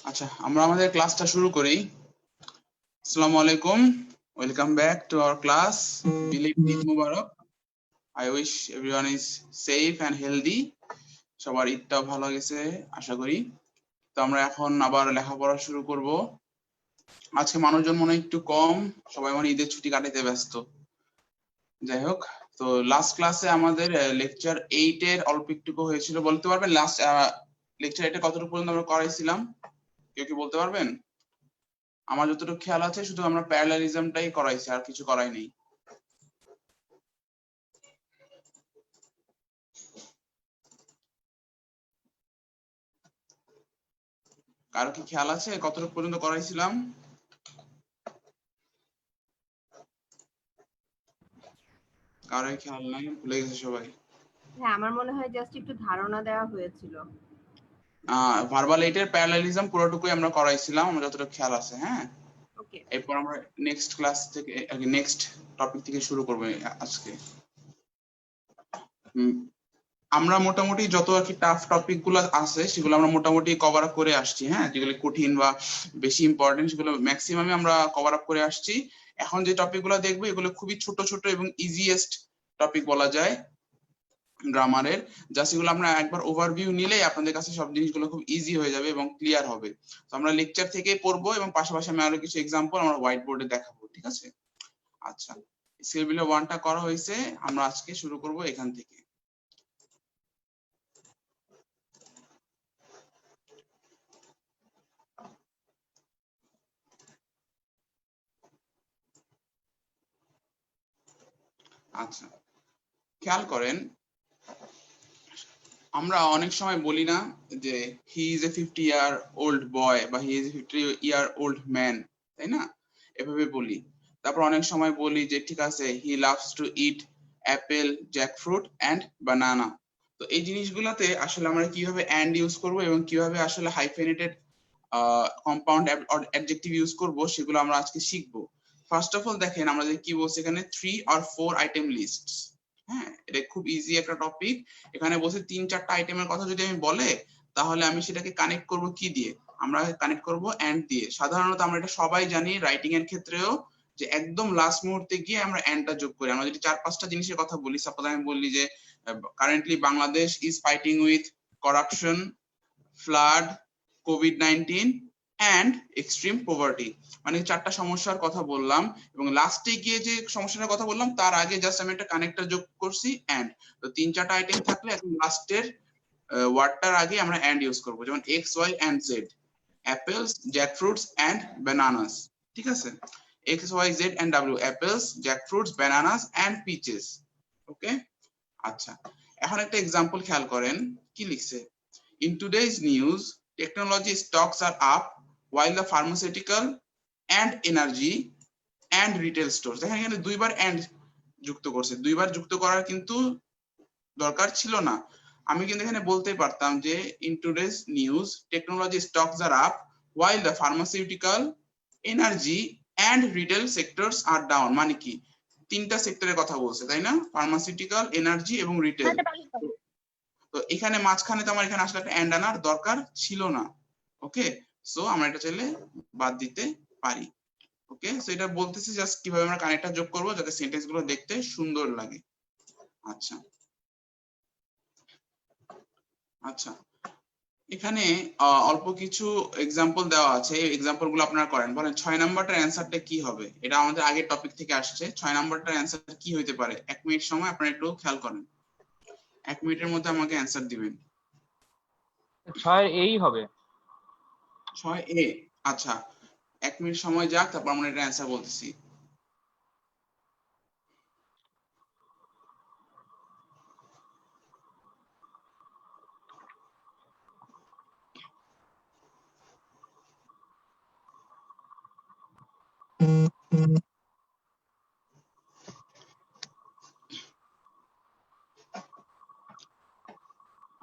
আচ্ছা, আমরা আমাদের ক্লাসটা শুরু করি। আসসালামু আলাইকুম, welcome back to our class. Believe Eid Mubarak. I wish everyone is safe and healthy. সবার ঈদটাও ভালো গেছে আশা করি। তো আমরা এখন আবার লেখাপড়া শুরু করব। আজকে মানুষজন মনে হয় একটু কম, সবাই মানে ঈদের ছুটি কাটাতে ব্যস্ত। যাই হোক, তো লাস্ট ক্লাসে আমাদের লেকচার 8 এর অল্প একটুকু হয়েছিল। বলতে পারবেন লাস্ট লেকচার 8 এ কতটুকু পর্যন্ত আমরা করাইছিলাম? কেউ কি বলতে পারবেন? আমার যতটুকু খেয়াল আছে শুধু আমরা প্যারালালিজমটাই করাইছি, আর কিছু করাই নেই। কারো কি খেয়াল আছে কতটুকু পর্যন্ত করাইছিলাম? কারো খেয়াল নাই, ভুলে গেছে সবাই। হ্যাঁ, আমার মনে হয় জাস্ট একটু ধারণা দেওয়া হয়েছিল। ভার্বাল 8 এর প্যারালালিজম পুরোটুকুই আমরা করাইছিলাম, আমার যতটুকু খেয়াল আছে। হ্যাঁ, ওকে। এরপর আমরা নেক্সট ক্লাস থেকে নেক্সট টপিক থেকে শুরু করব আজকে। আমরা মোটামুটি যত আর কি টাফ টপিক গুলো আছে সেগুলো আমরা মোটামুটি কভার আপ করে আসছি। হ্যাঁ, যেগুলো কঠিন বা বেশি ইম্পর্টেন্ট সেগুলো ম্যাক্সিমামই আমরা কভার আপ করে আসছি। এখন যে টপিক গুলো দেখবো এগুলো খুবই ছোট ছোট এবং ইজিয়েস্ট টপিক বলা যায় গ্রামারের। জাস্ট এগুলো আমরা একবার ওভারভিউ নিলেই আপনাদের কাছে সব জিনিসগুলো খুব ইজি হয়ে যাবে এবং ক্লিয়ার হবে। তো আমরা লেকচার থেকে পড়বো এবং পাশাপাশি আমি আরো কিছু এক্সাম্পল আমরা হোয়াইট বোর্ডে দেখাবো। ঠিক আছে? আচ্ছা, স্কেল বিলো 1টা করা হয়েছে, আমরা আজকে শুরু করব এখান থেকে। আচ্ছা, খেয়াল করেন, আমরা অনেক সময় বলি না যে হি ইজ এ 50-year-old বয় বা he is a 50-year-old man, তাই না? এভাবে বলি। তারপর অনেক সময় বলি যে ঠিক আছে, he loves to eat apple, jackfruit and banana. তো এই জিনিসগুলোতে আসলে আমরা কিভাবে এন্ড ইউজ করব এবং কিভাবে আসলে হাইফেনেটেড কম্পাউন্ড অ্যাডজেক্টিভ ইউজ করব সেগুলো আমরা আজকে শিখবো। ফার্স্ট অফ অল দেখেন আমরা যে কি বলছি এখানে 3 or 4 আইটেম লিস্ট। হ্যাঁ, এটা খুব ইজি একটা টপিক। এখানে বলছে 3-4টা আইটেমের কথা যদি আমি বলে তাহলে আমি সেটাকে কানেক্ট করব কি দিয়ে? আমরা কানেক্ট করব এন্ড দিয়ে। সাধারণত আমরা এটা সবাই জানি রাইটিং এর ক্ষেত্রেও, যে একদম লাস্ট মুহূর্তে গিয়ে আমরা এন্ডটা যোগ করি। আমরা যদি 4-5টা জিনিসের কথা বলি, সাপোজ আমি বললি যে currently Bangladesh is fighting with corruption, flood, COVID and extreme poverty, মানে 4টা সমস্যার কথা বললাম এবং লাস্টে গিয়ে যে সমস্যাটার কথা বললাম তার আগে জাস্ট আমি একটা কানেক্টর যোগ করছি এন্ড। তো 3-4টা আইটেম থাকলে এখন লাস্টের ওয়ার্ডটার আগে আমরা এন্ড ইউজ করব, যেমন X Y and Z, apples, jackfruits and bananas. ঠিক আছে? X Y Z and W, apples, jackfruits, bananas and peaches. Okay, আচ্ছা, এখন একটা এক্সাম্পল খেয়াল করেন কি লিখছে। In today's news, technology stocks are up while the pharmaceutical and energy and retail stores, দেখেন এখানে দুইবার and যুক্ত করছে, দুইবার যুক্ত করার কিন্তু দরকার ছিল না। আমি কিন্তু এখানে বলতে পারতাম যে in today's news technology stocks are up while the pharmaceutical, energy and retail sectors are down। মানে কি, 3টা সেক্টরের কথা বলছে তাই না? ফার্মাসিউটিক্যাল, এনার্জি এবং রিটেল। তো এখানে মাঝখানে তো আমার এখানে আসলে একটা এন্ড আনার দরকার ছিল না। ওকে, সো আমরা এটা চাইলে বাদ দিতে পারি। ওকে, সো এটা বলতেছি জাস্ট কিভাবে আমরা কানেক্টর যোগ করব যাতে সেন্টেন্স গুলো দেখতে সুন্দর লাগে। আচ্ছা আচ্ছা, এখানে অল্প কিছু এক্সাম্পল দেওয়া আছে, এই এক্সাম্পল গুলো আপনারা করেন। বলেন 6 নাম্বারটার অ্যান্সারটা কি হবে? এটা আমাদের আগের টপিক থেকে আসছে। 6 নাম্বারটার অ্যান্সার কি হইতে পারে? 1 মিনিট সময় আপনারা একটু খেয়াল করেন, 1 মিনিটের মধ্যে আমাকে অ্যান্সার দিবেন। 6 এই হবে। 6 এ। আচ্ছা, 1 মিনিট সময় যাক, তারপর আমরা এটা অ্যান্সার বলতেছি।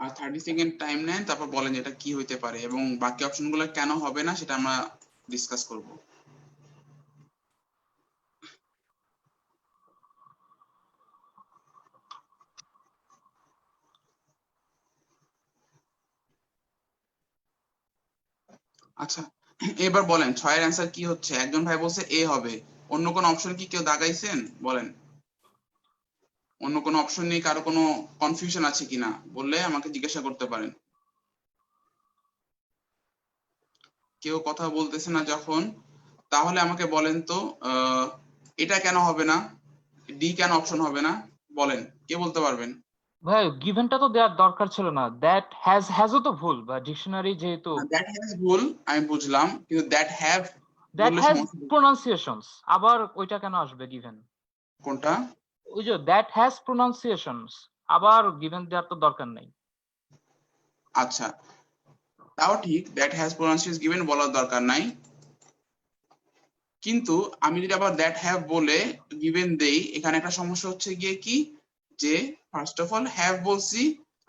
আর 30 সেকেন্ড টাইম নেন, তারপর বলেন যে এটা কি হইতে পারে এবং বাকি অপশনগুলো কেন হবে না সেটা আমরা ডিসকাস করব। আচ্ছা, এবার বলেন 6 এর অ্যান্সার কি হচ্ছে? একজন ভাই বলছে এ হবে, অন্য কোন অপশন কি কেউ দাগাইছেন? বলেন, অন্য কোনো অপশন নেই, কারো কোনো কনফিউশন আছে কিনা বললে আমাকে জিজ্ঞাসা করতে পারেন। কেউ কথা বলতেছে না যখন, তাহলে আমাকে বলেন তো এটা কেন হবে না, ডি কেন অপশন হবে না? বলেন, কে বলতে পারবেন? ভাই গিভেনটা তো দেওয়ার দরকার ছিল না, দ্যাট হ্যাজও তো ভুল, বা ডিকশনারি যেহেতু দ্যাট হ্যাজ ভুল আমি বুঝলাম, কিন্তু দ্যাট হ্যাভ দ্যাট বললে হ্যাজ সমস্যা কি? প্রোনাউন্সিয়েশনস, আবার ওইটা কেন আসবে গিভেন? কোনটা? ওই যে দ্যাট হ্যাজ প্রোনাউন্সিয়েশনস, আবার গিভেন দেওয়ার তো দরকার নেই। আচ্ছা, তাও ঠিক, দ্যাট হ্যাজ প্রোনাউন্সিয়েশন গিভেন বলার দরকার নাই, কিন্তু আমি যদি আবার দ্যাট হ্যাভ বলে গিভেন দেই, এখানে একটা সমস্যা হচ্ছে গিয়ে কি, যে ফার্স্ট অফ অল হ্যাভ বলছি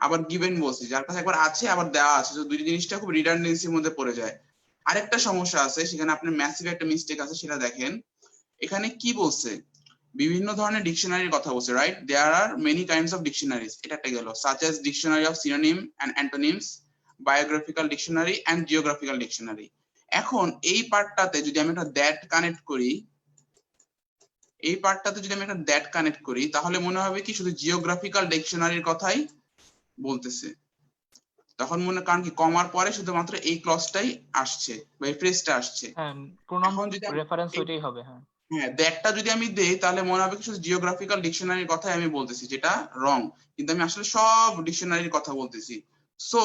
আবার গিভেন বলছি, যার কাছে একবার আছে আবার দেওয়া আছে, তো দুই জিনিসটা খুব রিডান্ডেন্সির মধ্যে পড়ে যায়। আরেকটা সমস্যা আছে, সেখানে আপনার ম্যাসিভ একটা মিস্টেক আছে, সেটা দেখেন। এখানে কি বলছে? বিভিন্ন ধরনের ডিকশনারির কথা বলছে, right? There are many kinds of dictionaries, এটা একটা গেল, such as dictionary of synonym and antonyms, biographical dictionary and geographical dictionary. এখন এই পার্টটাতে যদি আমি একটা দ্যাট কানেক্ট করি, এই পার্টটাতে যদি আমি একটা দ্যাট কানেক্ট করি, তাহলে মনে হবে কি শুধু জিওগ্রাফিক্যাল ডিকশনারির কথাই বলতেছে। তখন মনে কারণ কি কমার পরে শুধুমাত্র এই ক্লজটাই আসছে বা এই ফ্রেজটা আসছে। হ্যাঁ, প্রোনাউন এখন যদি রেফারেন্স ওইটাই হবে। হ্যাঁ হ্যাঁ দ্যাটটা যদি আমি দেই, তাহলে মনে হবে কি শুধু জিওগ্রাফিক্যাল ডিকশনারির কথাই আমি বলতেছি, যেটা রং, কিন্তু আমি আসলে সব ডিকশনারির কথা বলতেছি। সো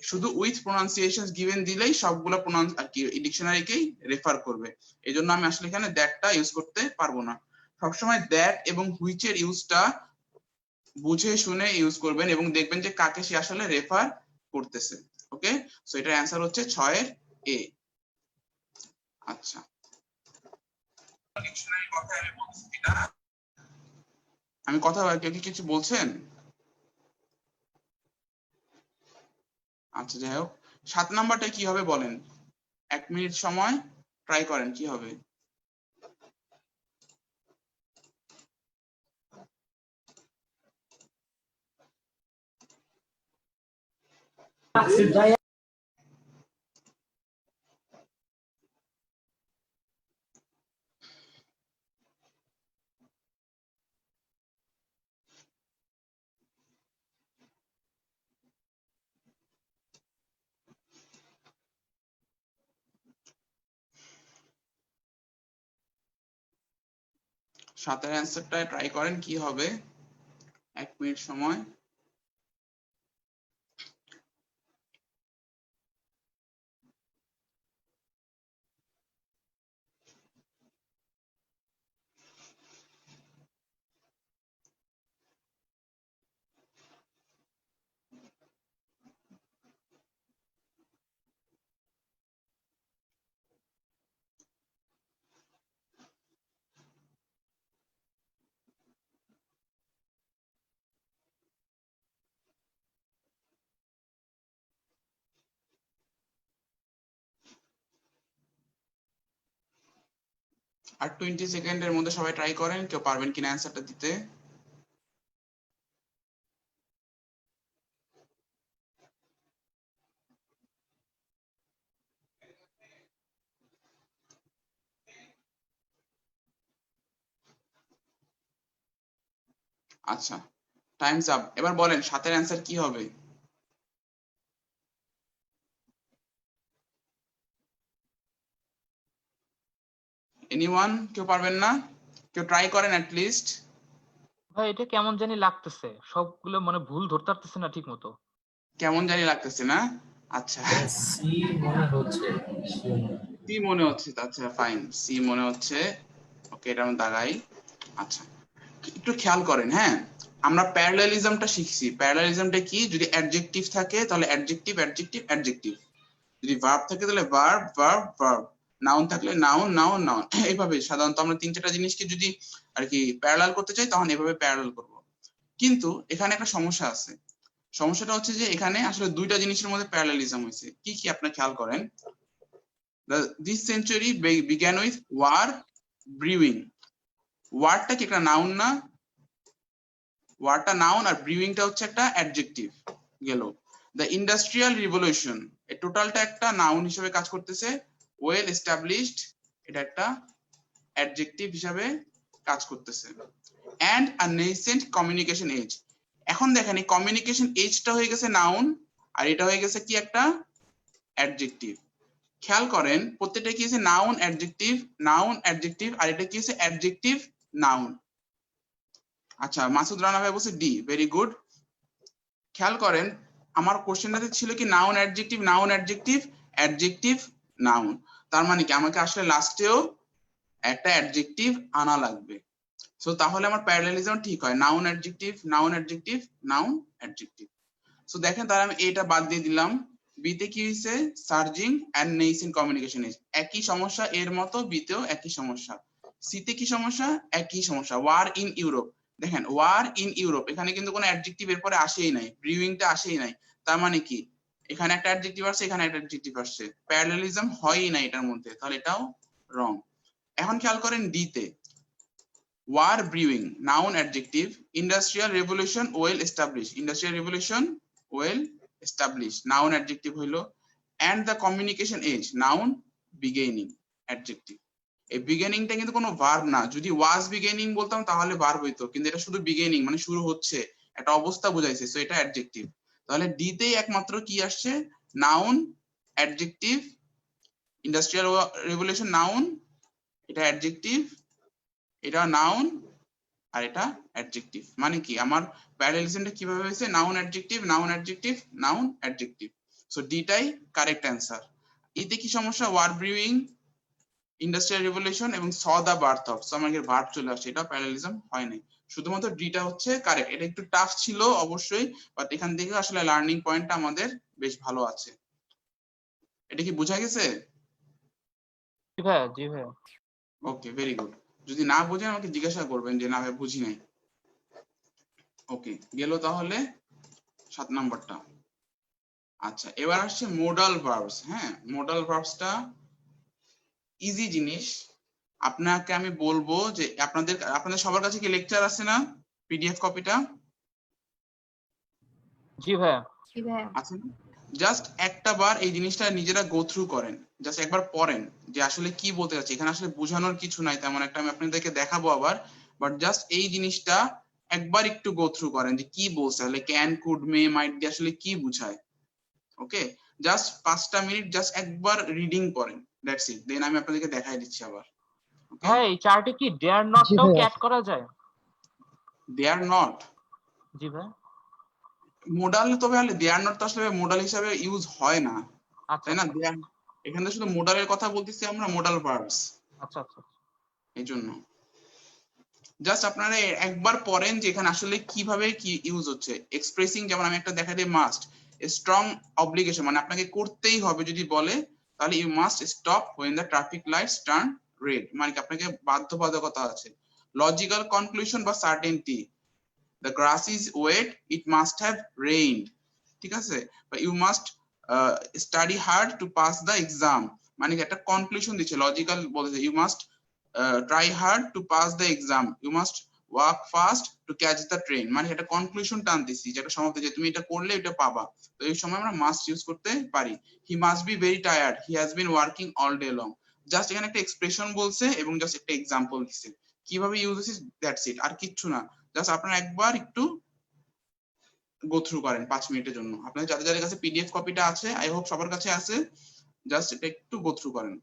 শুধু উইথ প্রোনাউন্সিয়েশনস গিভেন দিলেই সবগুলো প্রোনাউন্স আর কি ডিকশনারিকেই রেফার করবে। এজন্য আমি আসলে এখানে দ্যাটটা ইউজ করতে পারবো না। সবসময় দ্যাট এবং হুইচের ইউজটা বুঝে শুনে ইউজ করবেন এবং দেখবেন যে কাকে সে আসলে রেফার করতেছে। ওকে, সো এটার অ্যান্সার হচ্ছে 6 এর এ। আচ্ছা, ডিকশনারির কথা আমি বলছি কিনা, আমি কথা কেউ কি কিছু বলছেন? আচ্ছা, যাই হোক, 7 নাম্বারটা কি হবে বলেন? 1 মিনিট সময়, ট্রাই করেন কি হবে। সাতের অ্যান্সারটা ট্রাই করেন কি হবে। 1 মিনিট সময়। আর 20 সেকেন্ডের মধ্যে সবাই ট্রাই করেন, কেউ পারবেন কিনা অ্যান্সারটা দিতে। আচ্ছা, টাইমস আপ। এবার বলেন 7 এর অ্যান্সার কি হবে? এনিওয়ান? কেউ পারবেন না? কেউ ট্রাই করেন অ্যাট লিস্ট। ভাই, এটা কেমন জানি লাগতেছে, সবগুলো মানে ভুল ধরতে পারতেছে না ঠিক মতো। কেমন জানি লাগতেছে না? আচ্ছা, সি মনে হচ্ছে, সি মনে হচ্ছে, আচ্ছা ফাইন, সি মনে হচ্ছে। ওকে, এটা আমি দাগাই। আচ্ছা, একটু খেয়াল করেন, হ্যাঁ, আমরা প্যারালালিজমটা শিখছি। প্যারালালিজমটা কি? যদি অ্যাডজেক্টিভ থাকে তাহলে অ্যাডজেক্টিভ অ্যাডজেক্টিভ অ্যাডজেক্টিভ, যদি ভার্ব থাকে তাহলে ভার্ব ভার্ব ভার্ব, নাউন থাকলে নাউন নাউন নাউন। এইভাবে সাধারণত আমরা 3-4টা জিনিসকে যদি আর কি প্যারালাল করতে চাই, তখন এভাবে প্যারালাল করব। কিন্তু এখানে একটা সমস্যা আছে। সমস্যাটা হচ্ছে যে এখানে আসলে দুইটা জিনিসের মধ্যে প্যারালালিজম হয়েছে। কি কি আপনি খেয়াল করেন। This century began with war brewing. ওয়ারটা কি একটা নাউন না? ওয়ারটা নাউন আর ব্রিউইংটা হচ্ছে একটা অ্যাডজেক্টিভ গেল। দ্য ইন্ডাস্ট্রিয়াল রিভলিউশন, এই টোটালটা একটা নাউন হিসেবে কাজ করতেছে। ওয়েল এস্টাবলিশড, এটা একটা অ্যাডজেক্টিভ হিসাবে কাজ করতেছে। And a nascent communication age, এখন দেখেন এই কমিউনিকেশন এজটা হয়ে গেছে নাউন, আর এটা হয়ে গেছে কি একটা অ্যাডজেক্টিভ। খেয়াল করেন প্রত্যেকটা কি আছে, নাউন অ্যাডজেক্টিভ, আর এটা কি আছে অ্যাডজেক্টিভ নাউন। আচ্ছা, মাসুদ রানা ভাই বলছে ডি, ভেরি গুড। খেয়াল করেন আমার কোশ্চেনটাতে ছিল কি নাউন অ্যাডজেক্টিভ অ্যাডজেক্টিভ নাউন, তার মানে কি আমাকে আসলে লাস্টেও একটা অ্যাডজেক্টিভ আনা লাগবে। সো তাহলে আমার প্যারালেলিজম ঠিক হয়, নাউন অ্যাডজেক্টিভ। সো দেখেন তাহলে আমি এটা বাদ দিয়ে দিলাম। বিতে কি হয়েছে, surging and nascent communication age, একই সমস্যা এর মতো, বিতেও একই সমস্যা। সিতে কি সমস্যা, একই সমস্যা, ওয়ার ইন ইউরোপ। দেখেন ওয়ার ইন ইউরোপ, এখানে কিন্তু কোনো অ্যাডজেক্টিভ এর পরে আসেই নাই, ব্রিউইংটা আসেই নাই, তার মানে কি এখানে একটা অ্যাডজেক্টিভ আসছে, এখানে একটা অ্যাডজেক্টিভ আসছে, প্যারালেলিজম হয়ই না এটার মধ্যে, তাহলে এটাও রং। এখন খেয়াল করেন ডিতে, war brewing noun adjective, industrial revolution well established noun adjective হইলো, and the communication age noun beginning adjective। এই বিগিনিংটা কিন্তু কোনো ভার্ব না, যদি was beginning বলতাম তাহলে ভার্ব হইতো, কিন্তু এটা শুধু বিগিনিং মানে শুরু হচ্ছে, একটা অবস্থা বুঝাইছে, সো এটা অ্যাডজেক্টিভ। তাহলে ডি তেই একমাত্র কি আসছে, noun adjective, industrial revolution noun, এটা অ্যাডজেক্টিভ, এটা নাউন, আর এটা অ্যাডজেক্টিভ। মানে কি আমার প্যারালেলিজমটা কিভাবে হয়েছে, নাউন অ্যাডজেক্টিভ। সো ডিটাই কারেক্ট অ্যান্সার। এতে কি সমস্যা, ওয়ার ব্রিউইং, ইন্ডাস্ট্রিয়াল রিভলিউশন এবং saw the birth of, so আমাদের ভার্ব চলে আসে, এটা প্যারালেলিজম হয় নাই। শুধুমাত্র ডিটা হচ্ছে কারেক্ট। এটা একটু টাফ ছিল অবশ্যই, বাট এখান থেকে আসলে লার্নিং পয়েন্টটা আমাদের বেশ ভালো আছে। এটা কি বোঝা গেছে? জি ভাইয়া। ওকে, ভেরি গুড। যদি না বোঝেন আমাকে জিজ্ঞাসা করবেন যে না ভাই বুঝি নাই। ওকে, গেল তাহলে 7 নাম্বারটা। আচ্ছা, এবার আসছে মোডাল ভার্বস। হ্যাঁ, মোডাল ভার্বসটা ইজি জিনিস। আপনাকে আমি বলবো যে আপনাদের সবার কাছে কি লেকচার আছে না, পিডিএফ কপিটা জি ভাইয়া। জি ভাইয়া। আছে না? জাস্ট একটা বার এই জিনিসটা নিজেরা গো থ্রু করেন, জাস্ট একবার পড়েন যে আসলে কি বলতে যাচ্ছে। এখানে আসলে বোঝানোর কিছু নাই তেমন একটা, আমি আপনাদেরকে দেখাবো আবার, বাট জাস্ট এই জিনিসটা একবার একটু গো থ্রু করেন যে কি বলছে, তাহলে ক্যান, কুড, মে, মাইট দিয়ে আসলে কি বুঝায়। ওকে, জাস্ট 5টা মিনিট জাস্ট একবার রিডিং করেন, দ্যাটস ইট। দেন আমি আপনাদেরকে দেখাই দিচ্ছি আবার। ওকে, ভাই এই চার্টে কি ডেয়ার জি নটটাও ভাইয়া। অ্যাড করা যায়? দে আর নট জি ভাই। মোডাল, তবে হলে দে আর নট তো আসলে মোডাল হিসাবে ইউজ হয় না, আচ্ছা তাই না? এখানে শুধু মোডালের কথা বলতেছি আমরা, মোডাল ভার্বস, আচ্ছা আচ্ছা। এই জন্য জাস্ট আপনারা একবার পড়েন যে এখানে আসলে কিভাবে কি ইউজ হচ্ছে। এক্সপ্রেসিং, যেমন আমি একটা দেখা দিই, মাস্ট স্ট্রং অব্লিগেশন, মানে আপনাকে করতেই হবে যদি বলে, তাহলে you must stop when the traffic lights turn red, মানে কি আপনাকে বাধ্যবাধকতা আছে। লজিক্যাল কনক্লুশন বা certainty, the grass is wet, it must have rained, ঠিক আছে? বা you must study hard to pass the exam, মানে কি একটা কনক্লুশন দিচ্ছে। লজিক্যাল বলতে you must try hard to pass the exam, you must walk fast to catch the train, মানে এটা কনক্লুশন টানতেছি, যেটা সমাপ্তি, যে তুমি এটা করলে এটা পাবা। তো এই সময় আমরা মাস্ট ইউজ করতে পারি। he must be very tired, he has been working all day long, just এখানে একটা এক্সপ্রেশন বলছে এবং জাস্ট একটা এক্সাম্পল দিছে, কিভাবে ইউজ হচ্ছে, দ্যাটস ইট, আর কিচ্ছু না। জাস্ট আপনারা একবার একটু গো থ্রু করেন 5 মিনিটের জন্য। আপনাদের যাদের যাদের কাছে পিডিএফ কপিটা আছে, আই হোপ সবার কাছে আছে, জাস্ট এটা একটু গো থ্রু করেন।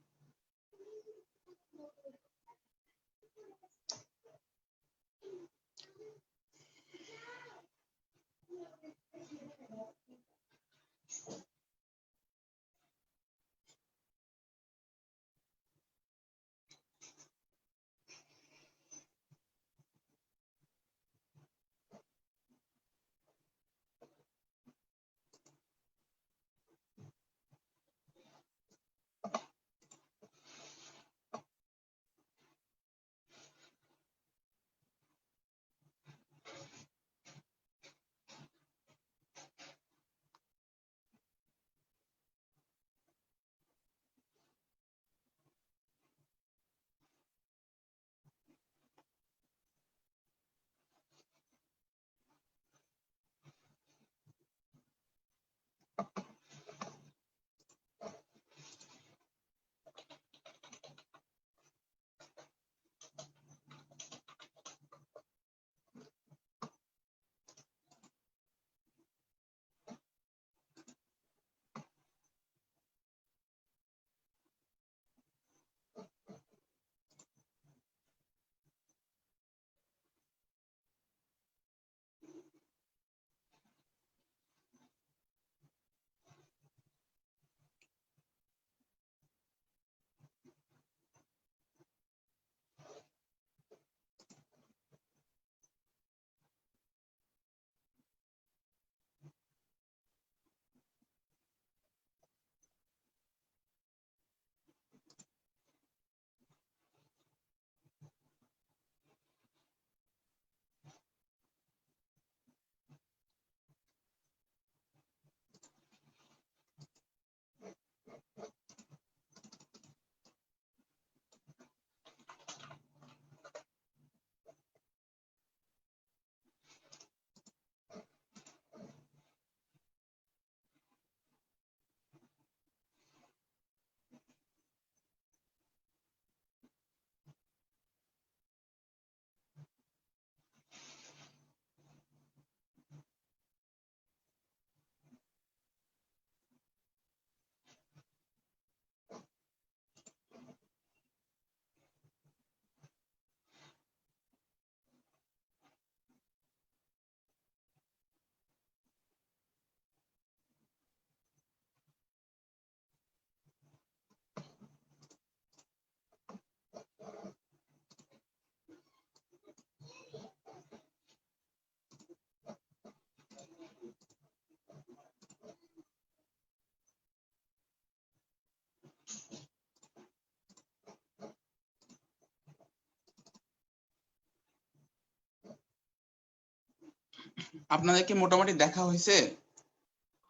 আপনাদেরকে মোটামুটি দেখা হয়েছে?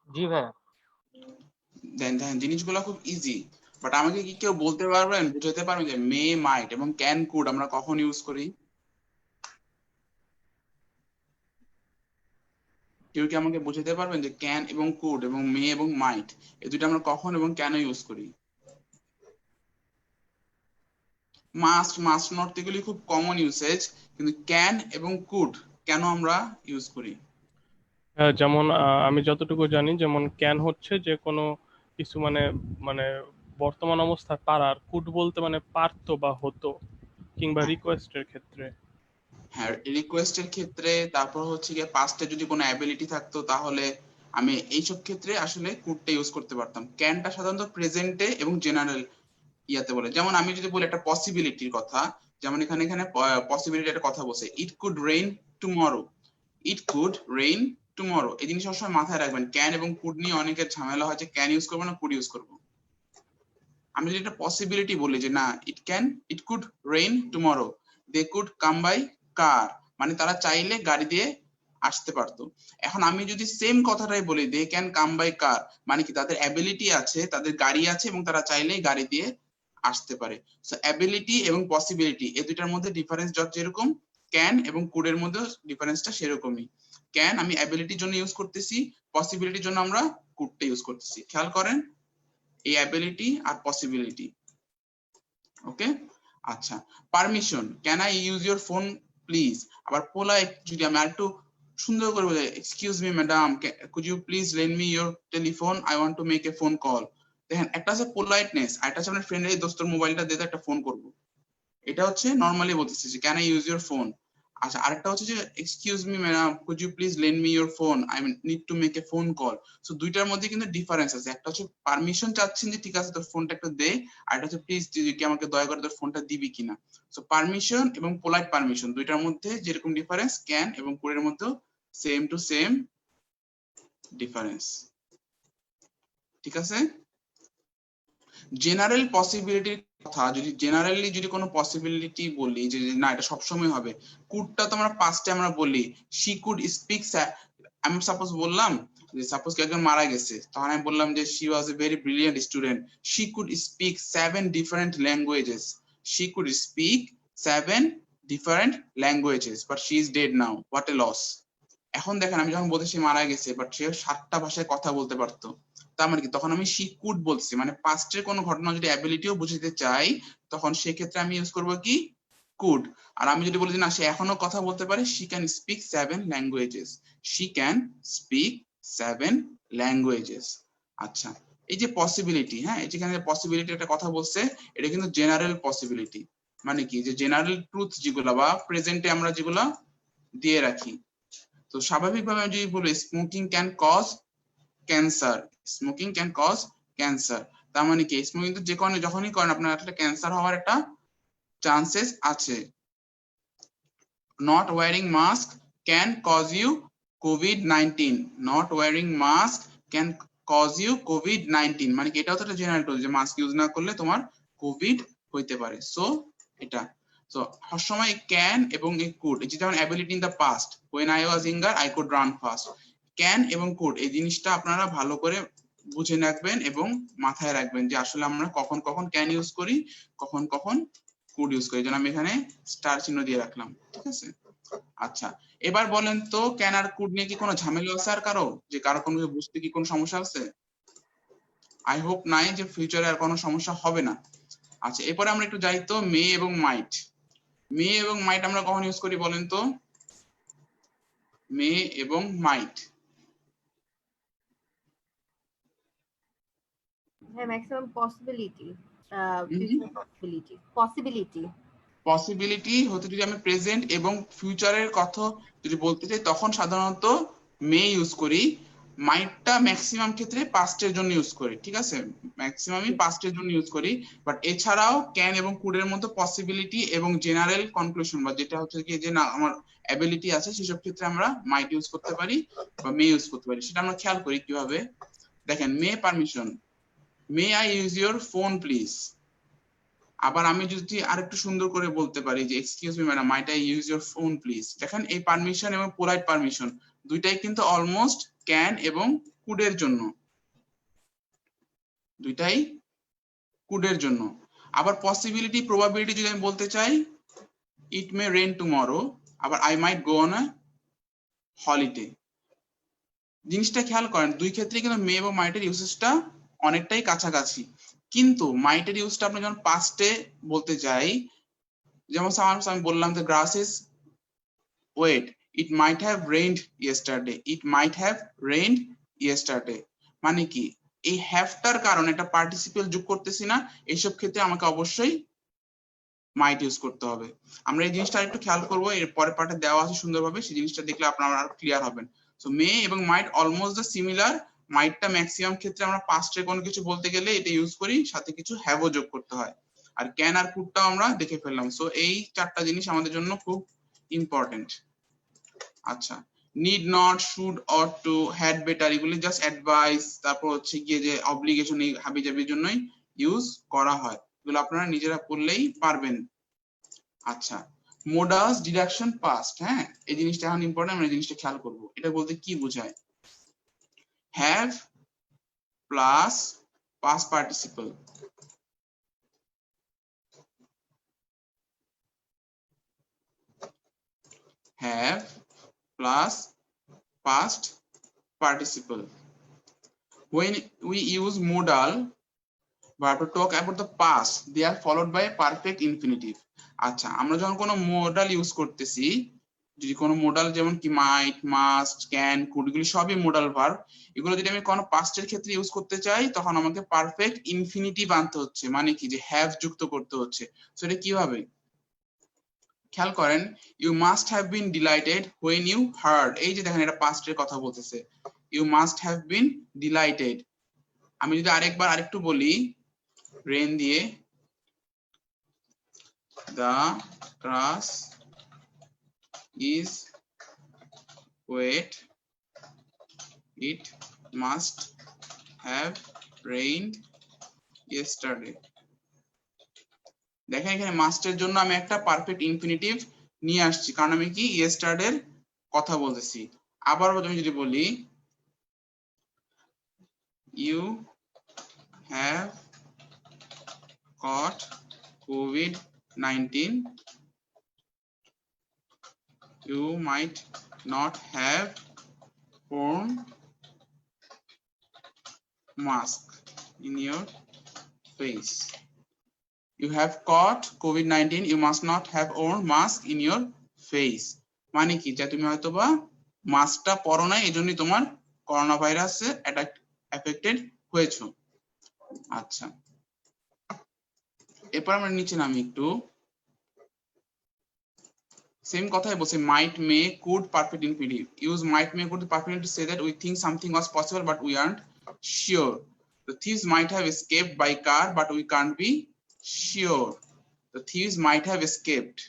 জি ভাইয়া। দেন দেখেন জিনিসগুলো খুব ইজি, বাট আমাকে কি কেউ বলতে পারবেন, বুঝাতে পারবেন যে মে, মাইট এবং ক্যান, কুড আমরা কখন ইউজ করি? কেউ কি আমাকে বুঝাতে পারবেন যে ক্যান এবং কুড এবং মে এবং মাইট এই দুটো আমরা কখন এবং কেন ইউজ করি? মাস্ট, মাস্ট নট এগুলি খুব কমন ইউসেজ, কিন্তু ক্যান এবং কুড কেন আমরা ইউজ করি? হ্যাঁ, যেমন আমি যতটুকু জানি, যেমন ক্যান হচ্ছে যে কোনো কিছু মানে মানে বর্তমান অবস্থায় পারার, কুড বলতে মানে পারতো বা হতো, কিংবা রিকোয়েস্টের ক্ষেত্রে। হ্যাঁ, রিকোয়েস্টের ক্ষেত্রে, তারপর হচ্ছে গিয়ে পাস্টে যদি কোনো অ্যাবিলিটি থাকতো তাহলে আমি এইসব ক্ষেত্রে আসলে কুডটা ইউজ করতে পারতাম। ক্যানটা সাধারণত প্রেজেন্টে এবং জেনারেল ইয়াতে বলে। যেমন আমি যদি বলি একটা পসিবিলিটির কথা, যেমন এখানে এখানে পসিবিলিটি একটা কথা বলছে, ইট could rain tomorrow. It could rain tomorrow, এই জিনিস সবসময় মাথায় রাখবেন। ক্যান এবং কুড নিয়ে অনেকের ঝামেলা হয় যে ক্যান ইউজ করবো না কুড ইউজ করবো। আমি যদি একটা পসিবিলিটি বলি যে না, it could rain tomorrow, they could come by car, মানে তারা চাইলে গাড়ি দিয়ে আসতে পারতো। এখন আমি যদি সেম কথাটাই বলি they can come by car, মানে কি তাদের অ্যাবিলিটি আছে, তাদের গাড়ি আছে এবং তারা চাইলেই গাড়ি দিয়ে আসতে পারে। সো অ্যাবিলিটি এবং পসিবিলিটি এই দুইটার মধ্যে ডিফারেন্স যেরকম, ক্যান এবং কুডের মধ্যে ডিফারেন্সটা সেরকমই। ক্যান আমি অ্যাবিলিটির জন্য ইউজ করতেছি, পসিবিলিটির জন্য আমরা কুডটা ইউজ করতেছি। খেয়াল করেন এই অ্যাবিলিটি আর পসিবিলিটি। ওকে, আচ্ছা। Permission, can I use your phone please. আবার পোলাইট যদি আমি আরেকটু সুন্দর করে বলি, excuse me madam, could you please lend me your telephone, I want to make a phone call. দেখেন, একটা আছে পোলাইটনেস, আর একটা আছে আপনার ফ্রেন্ডের দোস্তর মোবাইলটা দিয়ে একটা ফোন করব, এটা হচ্ছে নরমালি বলতেছি যে can I use your phone. আচ্ছা, আরেকটা হচ্ছে যে excuse me madam, could you please lend me your phone, I need to make a phone call. So দুইটার মধ্যে কিন্তু ডিফারেন্স আছে। একটা হচ্ছে পারমিশন চাচ্ছেন যে ঠিক আছে তোর ফোনটা একটু দে, আর একটা হচ্ছে প্লিজ কি আমাকে দয়া করে তোর ফোনটা দিবি কিনা। সো পারমিশন এবং পোলাইট পারমিশন দুইটার মধ্যে যেরকম ডিফারেন্স, ক্যান এবং কুডের মধ্যেও সেম টু সেম ডিফারেন্স। ঠিক আছে। জেনারেল পসিবিলিটির কথা, যদি জেনারেলি যদি কোনো পসিবিলিটি বলি যে না এটা সবসময় হবে, কুডটা তো আমরা পাস্টে আমরা বলি শি কুড স্পিক। আমি সাপোজ বললাম যে সাপোজ কেউ একজন মারা গেছে, তখন আমি বললাম যে she was a very brilliant student, she could speak 7 different languages. She could speak 7 different languages, but she is dead now, what a loss. এখন দেখেন আমি যখন বলতে সে মারা গেছে, বাট সে 7টা ভাষায় কথা বলতে পারতো, তার মানে কি তখন আমি শি কুড বলছি, মানে পাস্টের কোনো ঘটনা যদি অ্যাবিলিটিও বুঝাতে চাই তখন সেক্ষেত্রে আমি ইউজ করব কি, কুড। আর আমি যদি বলি যে না সে এখনো কথা বলতে পারে, she can speak 7 languages. She can speak 7 languages. আচ্ছা, এই যে পসিবিলিটি, হ্যাঁ এই যেখানে পসিবিলিটি একটা কথা বলছে, এটা কিন্তু জেনারেল পসিবিলিটি, মানে কি যে জেনারেল ট্রুথ যেগুলা বা প্রেজেন্টে আমরা যেগুলা দিয়ে রাখি। তো স্বাভাবিকভাবে আমি যদি বলি smoking can cause cancer, smoking can cause cancer, তার মানে কি স্মোকিং তো যে কোনো যখনই করেন আপনার একটা ক্যান্সার হওয়ার একটা চান্সেস আছে। Not wearing mask can cause you COVID, not wearing mask can cause you COVID, মানে কি এটাও তো একটা জেনারেল টুল যে মাস্ক ইউজ না করলে তোমার কোভিড হইতে পারে। সো এটা সো সবসময় ক্যান এবং এই কুড, এই যেমন ability in the past, when I was younger I could run fast, can এবং কুড এই জিনিসটা আপনারা ভালো করে বুঝে রাখবেন এবং মাথায় রাখবেন যে আসলে আমরা কখন কখন ক্যান ইউজ করি, কখন কখন কুড ইউজ করি। যেন আমি এখানে স্টার চিহ্ন দিয়ে রাখলাম, ঠিক আছে। আচ্ছা, এবার বলেন তো ক্যান আর কুড নিয়ে কি কোনো ঝামেলা আছে আর কারো, যে কারো কোনো বুঝতে কি কোনো সমস্যা আছে? আই হোপ নাই যে ফিউচারে আর কোনো সমস্যা হবে না। আচ্ছা, এরপরে আমরা একটু যাই তো মে এবং মাইট। মে এবং মাইট আমরা কখন ইউজ করি বলেন তো? মে এবং মাইট হ্যাঁ, maximum possibility, future possibility. Possibility হতে যদি আমি প্রেজেন্ট এবং ফিউচারের কথা যদি বলতে চাই তখন সাধারণত মে ইউজ করি। মাইটটা ম্যাক্সিমাম ক্ষেত্রে পাস্টের জন্য ইউজ করি, ঠিক আছে, ম্যাক্সিমামই পাস্টের জন্য ইউজ করি। বাট এছাড়াও ক্যান এবং কুডের মতো পসিবিলিটি এবং জেনারেল কনক্লুশন বা যেটা হচ্ছে কি যে না আমার অ্যাবিলিটি আছে সেসব ক্ষেত্রে আমরা মাইট ইউজ করতে পারি বা মে ইউজ করতে পারি। সেটা আমরা খেয়াল করি কিভাবে। দেখেন, may permission, may I use your phone please, আবার আমি যদি আরেকটু সুন্দর করে বলতে পারি যে excuse me madam, might I use your phone please. দেখেন এই পারমিশন এবং পোলাইট পারমিশন দুইটাই কিন্তু অলমোস্ট ক্যান এবং কুডের জন্য, দুইটাই কুডের জন্য। আবার পসিবিলিটি প্রবাবিলিটি যদি আমি বলতে চাই, ইট মে রেন টুমরো, আবার I might go on a holiday. জিনিসটা খেয়াল করেন, দুই ক্ষেত্রে কিন্তু মে এবং মাইটের ইউসেজটা অনেকটাই কাছাকাছি, কিন্তু মাইটের ইউজটা আপনি যখন পাস্টে বলতে চাই, যেমন আমি বললাম যে grass is wet, it might have rained yesterday, it might have rained yesterday. মানে কি এই হ্যাভটার কারণে একটা পার্টিসিপেল যোগ করতেছি না, এইসব ক্ষেত্রে আমাকে অবশ্যই মাইট ইউজ করতে হবে। আমরা এই জিনিসটা একটু খেয়াল করবো, এর পরের পার্টে দেওয়া আছে সুন্দরভাবে, সেই জিনিসটা দেখলে আপনারা আরো ক্লিয়ার হবেন। সো মে এবং মাইট অলমোস্ট দ্য সিমিলার। মাইটটা ম্যাক্সিমাম ক্ষেত্রে আমরা পাস্টে কোনো কিছু বলতে গেলে এটা ইউজ করি, সাথে কিছু হ্যাভও যোগ করতে হয়। আর ক্যান আর কুডটাও আমরা দেখে ফেললাম। সো এই চারটা জিনিস আমাদের জন্য খুব ইম্পর্টেন্ট। আচ্ছা, need not, should, ought to, had better, এগুলি জাস্ট অ্যাডভাইস, তারপর হচ্ছে গিয়ে যে অব্লিগেশন, এই হাবিজাবির জন্যই ইউজ করা হয়। এগুলো আপনারা নিজেরা পড়লেই পারবেন। আচ্ছা, মোডাস ডিডাকশন পাস্ট, হ্যাঁ এই জিনিসটা এখন ইম্পর্টেন্ট, আমরা এই জিনিসটা খেয়াল করব। এটা বলতে কি বোঝায়? Have plus past participle, have plus past participle. When we use modal verb to talk about the past, they are followed by perfect infinitive. আচ্ছা, আমরা যখন কোনো মডাল ইউজ করতেছি, যদি কোনো মডাল যেমন কি মাইট, মাস্ট, ক্যান, কুড, এগুলি সবই মডাল ভার্ব, এগুলো যদি আমি কোনো পাস্টের ক্ষেত্রে ইউজ করতে চাই তখন আমাকে পারফেক্ট ইনফিনিটিভ আনতে হচ্ছে, মানে কি যে হ্যাভ যুক্ত করতে হচ্ছে। সো এটা কিভাবে খেয়াল করেন, you must have been delighted when you heard, এই যে দেখেন এটা পাস্টের কথা বলতেছে, you must have been delighted. আমি যদি আরেকবার আরেকটু বলি, রেন দিয়ে, the grass is wet, it must have rained yesterday. দেখেন এখানে মাস্টের জন্য আমি একটা পারফেক্ট ইনফিনিটিভ নিয়ে আসছি, কারণ আমি কি ইয়েস্টারডে এর কথা বলতেছি। আবার আমি যদি বলি, you have caught COVID-19, you might not have worn mask in your face. You have caught COVID-19, you must not have worn mask in your face. মানে কি যে তুমি হয়তোবা মাস্কটা পরো না, এজন্যই তোমার করোনা ভাইরাসে এফেক্টেড হয়েছো। আচ্ছা, এরপর আমরা নিচে নামি একটু, সেম কথাই বলছে, might, may, could, perfect infinitive. Use might, may, could perfect to say that we think something was possible but we aren't sure. The thieves might have escaped by car but we can't be sure. The thieves might have escaped.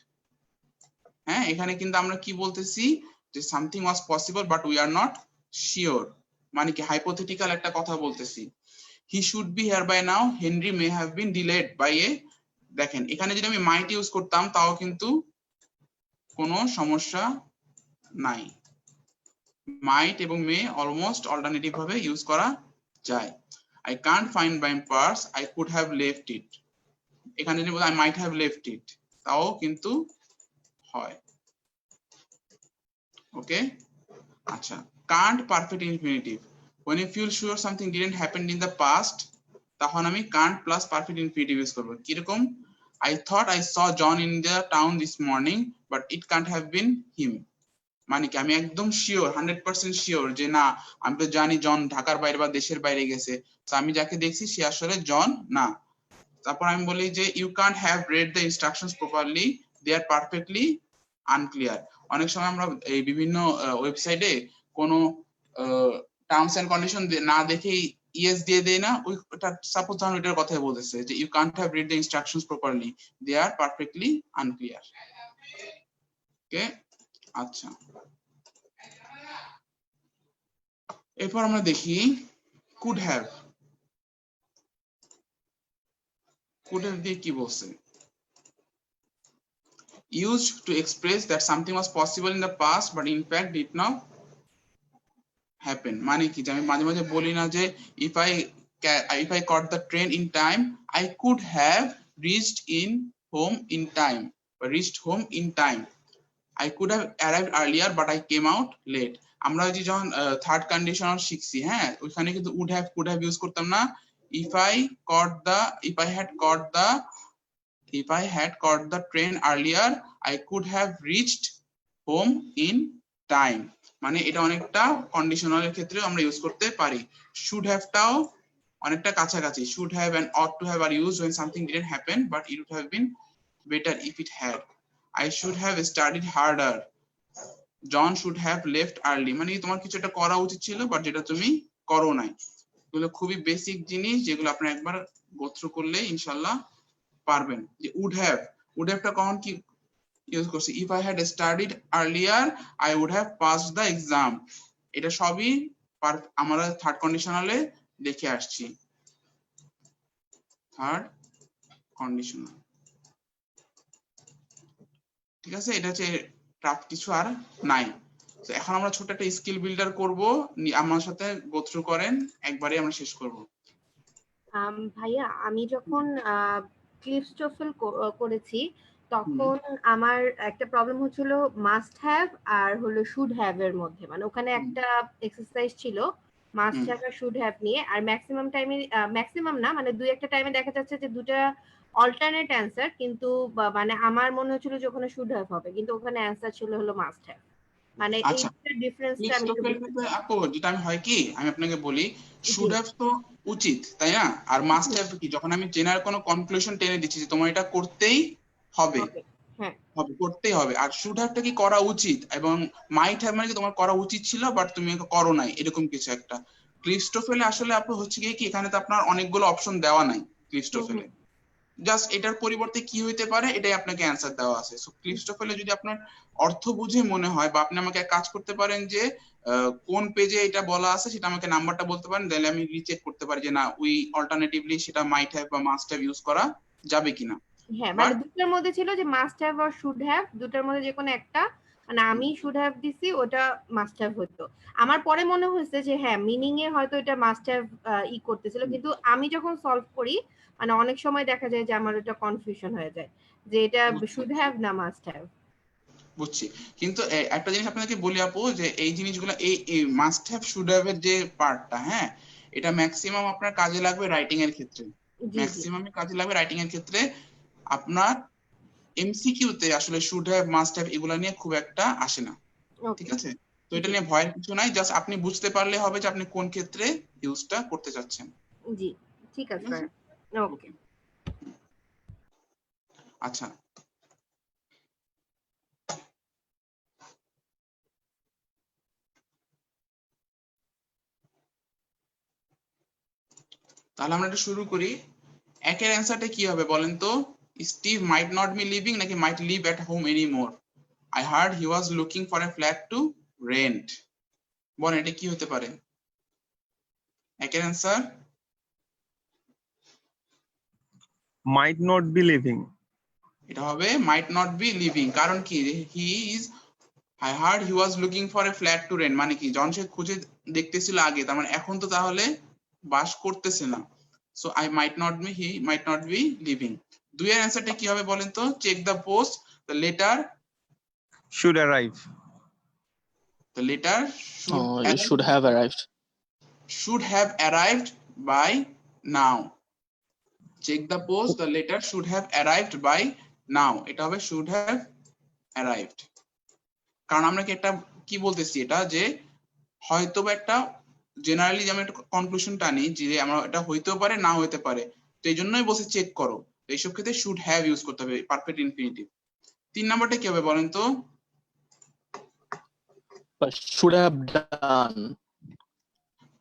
হ্যাঁ, এখানে কিন্তু আমরা কি বলতেছি যে something was possible but we are not sure, মানে কি hypothetical একটা কথা বলতেছি। He should be here by now, Henry may have been delayed by a, দেখেন এখানে যদি আমি মাইট ইউজ করতাম তাও কিন্তু কোনো সমস্যা নাই, মাইট এবং মে অলমোস্ট অল্টারনেটিভ ভাবে ইউজ করা যায়। I can't find my purse, I could have left it, এখানে যদি বলি I might have left it, তাও কিন্তু হয়। ওকে, আচ্ছা, can't perfect infinitive, when you feel sure something didn't happen in the past, তখন আমি can't plus perfect infinitive use করব। কিরকম, I thought I saw John in the town this morning but it can't have been him, মানে কি আমি একদম sure, 100% sure যে না, আমি তো জানি জন ঢাকার বাইরে বা দেশের বাইরে গেছে, তো আমি যাকে দেখছি সে আসলে জন না। তারপর আমি বলি যে you can't have read the instructions properly, they are perfectly unclear. অনেক সময় আমরা এই বিভিন্ন ওয়েবসাইটে কোনো টার্মস এন্ড কন্ডিশন না দেখেই ইয়েস দিয়ে দেয় না, ওইটা সাপোজ ধরুন ওইটার কথাই বলতেছে যে you can't have read the instructions properly, they are perfectly unclear. Okay, আচ্ছা, এরপর আমরা দেখি কুড হ্যাভ। could have দিয়ে কি বলছে? Used to express that something was possible in the past but in fact did not happen. মানে কি, যে আমি মাঝে মাঝে বলি না যে if I caught the train in time I could have reached home in time. I could have arrived earlier but I came out late. আমরা যে যখন থার্ড কন্ডিশনাল শিখছি, হ্যাঁ, ওইখানে কিন্তু could have ইউজ করতাম না। if I had caught the train earlier I could have reached home in time. মানে এটা অনেকটা কন্ডিশনালের ক্ষেত্রে আমরা ইউজ করতে পারি। should have টাও অনেকটা কাছাকাছি। should have and ought to have are used when something didn't happen but it would have been better if it had. I should have studied harder. John should have left early. মানে তোমার কিছু একটা করা উচিত ছিল but যেটা তুমি করো নাই। এগুলো খুবই বেসিক জিনিস যেগুলো আপনি একবার গো থ্রু করলে ইনশাআল্লাহ পারবেন। যে would have টা কখন কি ইউজ করছি? if I had studied earlier I would have passed the exam. এটা সবই আমরা থার্ড কন্ডিশনালে দেখে আসছি। থার্ড কন্ডিশনাল, ঠিক আছে? এটা হচ্ছে টাফ কিছু আর নাই। তো এখন আমরা ছোট একটা স্কিল বিল্ডার করব, আমার সাথে গো থ্রু করেন, একবারে আমরা শেষ করব। ভাইয়া আমি যখন ক্লিপস্টোফেল করেছি তখন আমার একটা প্রবলেম হচ্ছিল মাস্ট হ্যাভ আর হলো শুড হ্যাভ এর মধ্যে। মানে ওখানে একটা এক্সারসাইজ ছিল মাস্ট হ্যাভ আর শুড হ্যাভ নিয়ে, আর ম্যাক্সিমাম টাইমে, ম্যাক্সিমাম না মানে দুই একটা টাইমে দেখা যাচ্ছে যে দুটো অল্টারনেট অ্যান্সার, কিন্তু মানে আমার মনে হচ্ছিল যে ওখানে শুড হ্যাভ হবে কিন্তু ওখানে অ্যান্সার ছিল হলো মাস্ট হ্যাভ। মানে এই ডিফারেন্সটা আমি আপু যেটা আমি হয় কি আমি আপনাকে বলি, শুড হ্যাভ তো উচিত, তাই না? আর মাস্ট হ্যাভ কি, যখন আমি জেনারেল কোনো কনক্লুশন টেনে দিচ্ছি যে তোমার এটা করতেই হবে, হ্যাঁ করতেই হবে। আর শুড হ্যাভটা কি করা উচিত, এবং মাইট হ্যাভ মানে কি তোমার করা উচিত ছিল বাট তুমি করো নাই, এরকম কিছু একটা। ক্লিপস্টোফেলে আসলে আপু হচ্ছে কি এখানে তো আপনার অনেকগুলো অপশন দেওয়া নাই ক্লিপস্টোফেলে, জাস্ট এটার পরিবর্তে কি হইতে পারে এটাই আপনাকে অ্যান্সার দেওয়া আছে। সো ক্লিপস্টোফেলে যদি আপনার অর্থ বুঝে মনে হয় বা আপনি আমাকে কাজ করতে পারেন যে কোন পেজে এটা বলা আছে সেটা আমাকে নাম্বারটা বলতে পারেন, তাহলে আমি রিচেক করতে পারি যে না ওই অল্টারনেটিভলি সেটা মাইট হ্যাভ বা মাস্ট হ্যাভ ইউজ করা যাবে কিনা। হ্যাঁ মানে দুটোর মধ্যে ছিল যে মাস্ট হ্যাভ আর শুড হ্যাভ, দুটোর মধ্যে যে কোনো একটা, মানে আমি শুড হ্যাভ দিছি ওটা মাস্ট হ্যাভ হতো। আমার পরে মনে হয়েছে যে হ্যাঁ মিনিং এ হয়তো এটা মাস্ট হ্যাভ করতেছিল, কিন্তু আমি যখন সলভ করি মানে অনেক সময় দেখা যায় যে আমার এটা কনফিউশন হয়ে যায় যে এটা শুড হ্যাভ না মাস্ট হ্যাভ। বুঝছি, কিন্তু একটা জিনিস আপনাকে বলি আপু যে এই জিনিসগুলো এই মাস্ট হ্যাভ শুড হ্যাভ এর যে পার্টটা, হ্যাঁ, এটা ম্যাক্সিমাম আপনার কাজে লাগবে রাইটিং এর ক্ষেত্রে, ম্যাক্সিমাম কাজে লাগবে রাইটিং এর ক্ষেত্রে। আপনার এমসিকিউ তে আসলে শুড হ্যাভ মাস্ট হ্যাভ এগুলা নিয়ে খুব একটা আসে না, ঠিক আছে? তো এটা নিয়ে ভয়ের কিছু নাই, জাস্ট আপনি বুঝতে পারলে হবে যে আপনি কোন ক্ষেত্রে ইউজটা করতে চাচ্ছেন। জি ঠিক আছে স্যার, ওকে। আচ্ছা তাহলে আমরা এটা শুরু করি। একের অ্যান্সারটা কি হবে বলেন তো? Steve might not be living নাকি might live at home anymore? I heard he was looking for a flat to rent. বলেন এটা কি হতে পারে? একের answer might not be living. এটা হবে মাইট নট বি লিভিং। কারণ কি, he is I heard he was looking for a flat to rent, মানে কি যখন সে খুঁজে দেখতেছিল আগে, তার মানে এখন তো তাহলে বাস করতেছে না। So I might not be, he might not be living. দুইয়ের অ্যান্সারটা কি হবে বলেন তো? Check the post, the letter Should arrive. The letter it should have arrived. Should have arrived by now. Check the post. The letter should have arrived by now. এটা হবে should have arrived. কারণ আমরা কি একটা কি বলতেছি, এটা যে হয়তো বা একটা জেনারেলি আমরা একটা কনক্লুশন টানি যে আমরা এটা হইতেও পারে না হইতে পারে, তো এই জন্যই বলছি চেক করো। তো এইসব ক্ষেত্রে should have ইউজ করতে হবে পারফেক্ট ইনফিনিটিভ। 3 নাম্বারটা কি হবে বলেন তো? But should have done.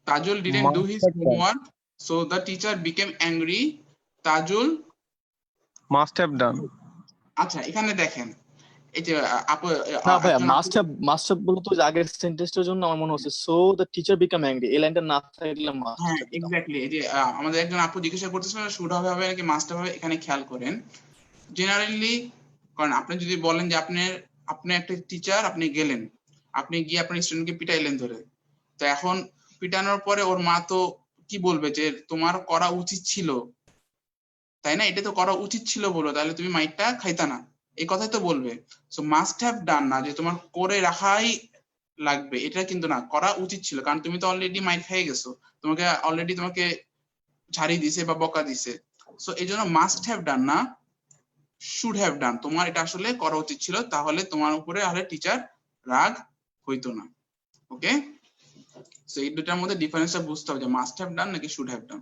Tajul didn't do his homework, so the teacher became angry. Tajul Must have done. আচ্ছা এখানে দেখেন এই যে আপু না ভাইয়া একজন আপু- মাস্ট হ্যাভ বলতো যে আগের সেন্টেন্সটার জন্য আমার মনে হচ্ছে so the teacher become angry, এই লাইনটা না থাকলে মাস্ট হ্যাঁ হ্যাভ দিতাম। এক্স্যাক্টলি, এই যে আমাদের একজন আপু জিজ্ঞাসা করতেছিল শুড হবে হবে নাকি মাস্ট হবে, এখানে খেয়াল করেন জেনারেলি, কারণ আপনি যদি বলেন যে আপনি একটা টিচার, আপনি গেলেন, আপনি গিয়ে আপনার স্টুডেন্টকে পিটাইলেন ধরে, তো এখন পিটানোর পরে ওর মা তো কি বলবে যে তোমার করা উচিত ছিল, তাই না? এটা তো করা উচিত ছিল বলো, তাহলে তুমি মাইরটা খাইতা না, এই কথাই তো বলবে। সো মাস্ট হ্যাভ ডান না যে তোমার করে রাখাই লাগবে, এটা কিন্তু না, করা উচিত ছিল, কারণ তুমি তো অলরেডি মাইর খেয়ে গেছো, তোমাকে ঝাড়ি দিছে বা বকা দিছে। সো এই জন্য মাস্ট হ্যাভ ডান না, শুড হ্যাভ ডান, তোমার এটা আসলে করা উচিত ছিল, তাহলে তোমার উপরে আসলে টিচার রাগ হইতো না। ওকে, সো এই দুটার মধ্যে ডিফারেন্সটা বুঝতে হবে যে মাস্ট হ্যাভ ডান নাকি শুড হ্যাভ ডান।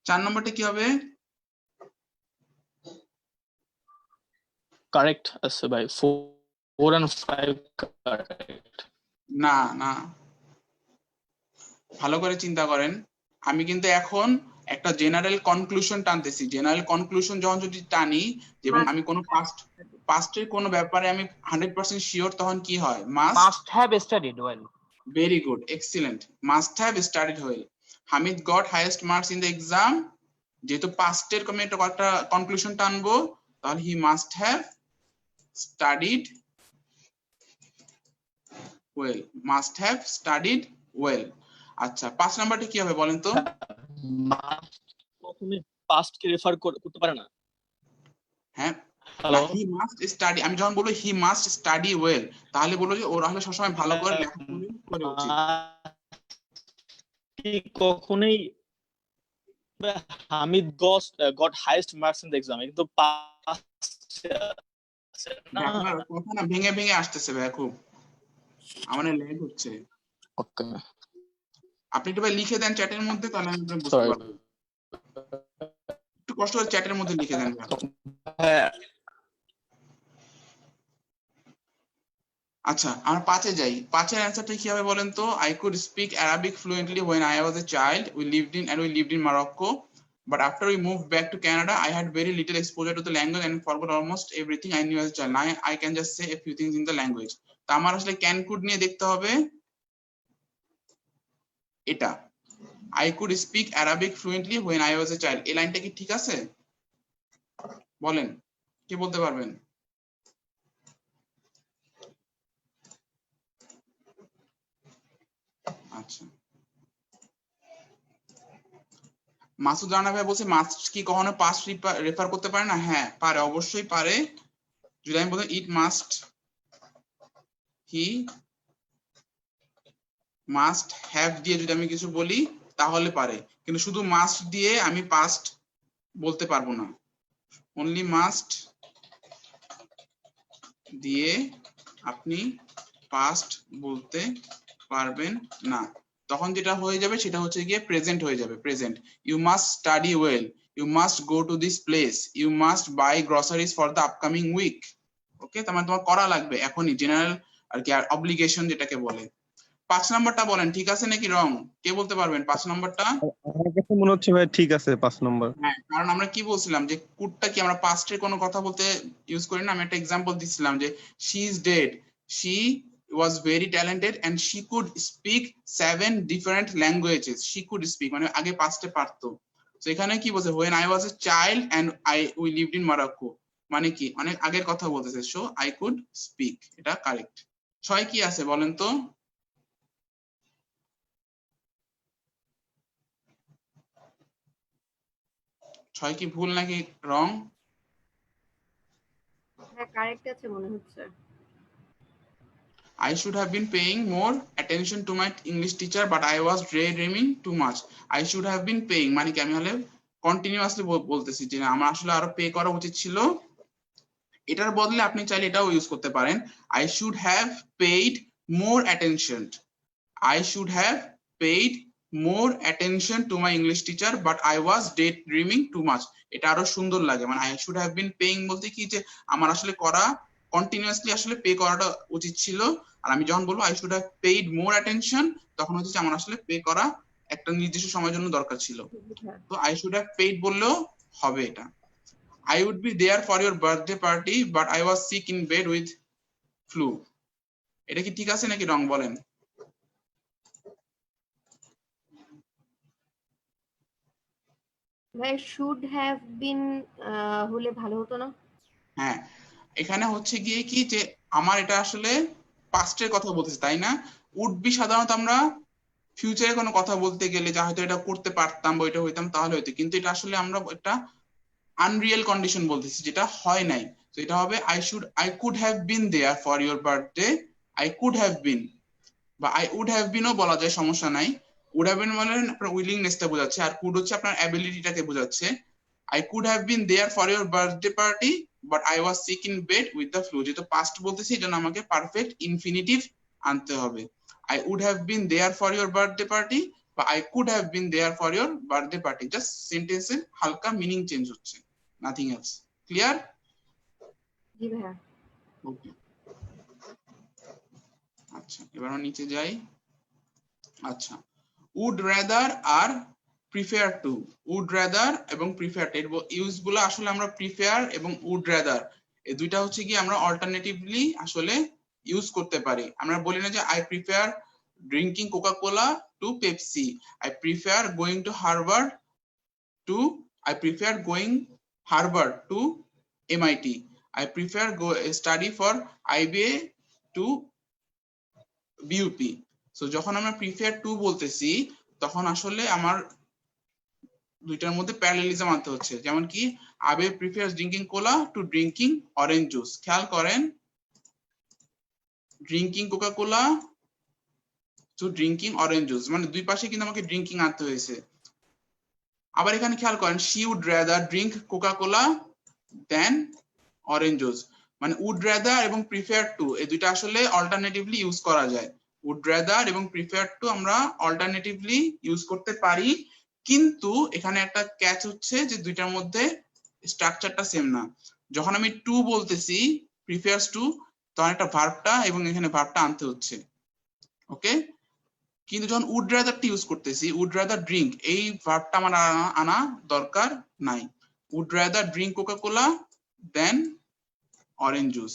4 নম্বরটা কি হবে? কারেক্ট আছে ভাই, 4 and 5 কারেক্ট। না না, ভালো করে চিন্তা করেন, আমি কিন্তু এখন একটা জেনারেল কনক্লুশন টানতেছি। জেনারেল কনক্লুশন যখন যদি টানি এবং আমি কোনো পাস্টের কোনো ব্যাপারে আমি 100% শিওর, তখন কি হয়? Must have studied well. Very good, excellent, must have studied well. Hamid goat highest marks in the exam, যেহেতু পাস্টের আমি একটা কনক্লুশন টানবো, তাহলে he must have studied well, must have studied well. আচ্ছা 5 নাম্বারটা কি হবে বলেন তো? মাস্ট কখনোই পাস্ট কে রেফার করতে পারে না। হ্যাঁ, হ্যালো, হি মাস্ট স্টাডি, আমি যখন বলবো হি মাস্ট স্টাডি ওয়েল, তাহলে বলবো যে ওর আসলে সবসময় ভালো করে লেখাপড়া করা উচিত। কখনোই Hamid goat highest marks in the exam, কিন্তু পাস্ট না। আপনার কথা না ভেঙে ভেঙে আসতেছে ভাইয়া, খুব আমার ল্যাগ হচ্ছে। ওকে আপনি একটু ভাই লিখে দেন চ্যাটের মধ্যে, তাহলে আমি বুঝতে সরি পারবো। একটু কষ্ট করে চ্যাটের মধ্যে লিখে দেন ভাইয়া। হ্যাঁ। আচ্ছা আমরা 5 এ যাই। 5 এর অ্যানসারটা কি হবে বলেন তো? I could speak Arabic fluently when I was a child. We lived in Morocco. But after we moved back to Canada, I had very little exposure to the language and forgot almost everything I knew as a child. Now I can just say a few things in the language. তা আমার আসলে can could নিয়ে দেখতে হবে এটা। I could speak Arabic fluently when I was a child. এই লাইনটা কি ঠিক আছে? বলেন, কি বলতে পারবেন? আচ্ছা, মাসুদ রানা ভাই বলছে মাস্ট কি কখনো পাস্ট রেফার করতে পারে না? হ্যাঁ পারে, অবশ্যই পারে। যদি আমি বলি it must, he must have দিয়ে যদি আমি কিছু বলি তাহলে পারে, কিন্তু শুধু মাস্ট দিয়ে আমি পাস্ট বলতে পারবো না। অনলি মাস্ট দিয়ে আপনি পাস্ট বলতে পারবেন না। তখন যেটা হয়ে যাবে সেটা হচ্ছে গিয়ে প্রেজেন্ট হয়ে যাবে। Present, you must study well, you must go to this place, you must buy groceries for the upcoming week. Okay, তার মানে তোমার করা লাগবে এখনই, জেনারেল আর কি, আর অব্লিগেশন যেটাকে বলে। 5 নাম্বারটা বলেন ঠিক আছে নাকি রং? কে বলতে পারবেন 5 নাম্বারটা? আমার কাছে মনে হচ্ছে ভাই ঠিক আছে 5 নম্বর। হ্যাঁ, কারণ আমরা কি বলছিলাম যে কুডটা কি আমরা পাস্টের কোনো কথা বলতে ইউজ করি না। আমি একটা এক্সাম্পল দিছিলাম যে she is dead, she was very talented and she could speak 7 different languages. She could speak মানে আগে পাস্টে পারতো। তো এখানে কি বলছে when I was a child and we lived in Morocco, মানে কি অনেক আগের কথা বলতেছে। so I could speak, এটা কারেক্ট। 6 কি আছে বলেন তো? ছয় কি ভুল নাকি রং? হ্যাঁ কারেক্ট আছে মনে হচ্ছে। I should have been paying more attention to my English teacher, but I was daydreaming too much. I should have been paying মানে কি আমি হলে কন্টিনিউয়াসলি বলতেছি যে আমার আসলে আরো পে করা উচিত ছিল। এটার বদলে আপনি চাইলে এটাও ইউজ করতে পারেন, I should have paid more attention. I should have paid more attention to my English teacher, but I was daydreaming too much. এটা আরো সুন্দর লাগে, মানে I should have been paying বলতে কি যে আমার আসলে করা কন্টিনিউয়াসলি আসলে পে করাটা উচিত ছিল, আর আমি যখন বলবো I should have paid more attention তখন হচ্ছে আমার আসলে পে করা একটা নির্দিষ্ট সময়ের জন্য দরকার ছিল। তো I should have paid বললেও হবে এটা। I would be there for your birthday party but I was sick in bed with flu. এটা কি ঠিক আছে নাকি রং বলেন? ভাই শুড হ্যাভ বিন হলে ভালো হতো না? হ্যাঁ, এখানে হচ্ছে গিয়ে কি যে আমার এটা আসলে পাস্টের কথা বলতেছি, তাই না? উড বি সাধারণত আমরা ফিউচারে কোনো কথা বলতে গেলে যা হয়তো এটা করতে পারতাম বা এটা হইতাম তাহলে হইতো, কিন্তু এটা আসলে আমরা একটা আনরিয়েল কন্ডিশন বলতেছি যেটা হয় নাই। তো এটা হবে I could have been there for your birthday, I could have been, বা আই উড হ্যাভ বিনও বলা যায়, সমস্যা নাই। উড হ্যাভ বিন মানে আপনার উইলিংনেসটা বোঝাচ্ছে, আর কুড হচ্ছে আপনার অ্যাবিলিটিটাকে বোঝাচ্ছে। I could have been there for your birthday party but I was sick in bed with the flu. যেহেতু পাস্ট বলতেছি এই জন্য আমাকে পারফেক্ট ইনফিনিটিভ আনতে হবে। I would have been there for your birthday party বা I could have been there for your birthday party, just sentence এর হালকা মিনিং চেঞ্জ হচ্ছে, nothing else. Clear? জি ভাইয়া। ওকে, আচ্ছা এবার আমরা নিচে যাই। আচ্ছা, would rather আর prefer to, would rather এবং prefer to এর ইউজ গুলো আসলে আমরা prefer এবং would rather এই দুইটা হচ্ছে কি আমরা অল্টারনেটিভলি আসলে ইউজ করতে পারি। আমরা বলি না যে I prefer drinking Coca-Cola to Pepsi, I prefer going to Harvard to, I prefer going Harvard to MIT, I prefer study for IBA to BUP. So যখন আমরা prefer to বলতেছি তখন আসলে আমার দুইটার মধ্যে প্যারালেলিজম আনতে হচ্ছে। যেমন কি আবে prefers drinking cola to drinking orange juice, খেয়াল করেন drinking Coca-Cola to drinking orange juice মানে দুই পাশে কিন্তু আমাকে ড্রিঙ্কিং আনতে হয়েছে। আবার এখানে খেয়াল করেন she would rather drink Coca-Cola than orange juice মানে would rather এবং prefer to এই দুইটা আসলে অল্টারনেটিভলি ইউজ করা যায়। would rather এবং prefer to আমরা অল্টারনেটিভলি ইউজ করতে পারি, কিন্তু এখানে একটা ক্যাচ হচ্ছে যে দুইটার মধ্যে স্ট্রাকচারটা সেম না। যখন আমি টু বলতেছি prefers to তখন একটা ভার্বটা এবং এখানে ভার্বটা আনতে হচ্ছে, ওকে। কিন্তু যখন উড রাদারটা ইউজ করতেছি উড রাদার ড্রিঙ্ক এই ভার্বটা আমার আনা দরকার নাই। Would rather drink Coca-Cola than orange juice,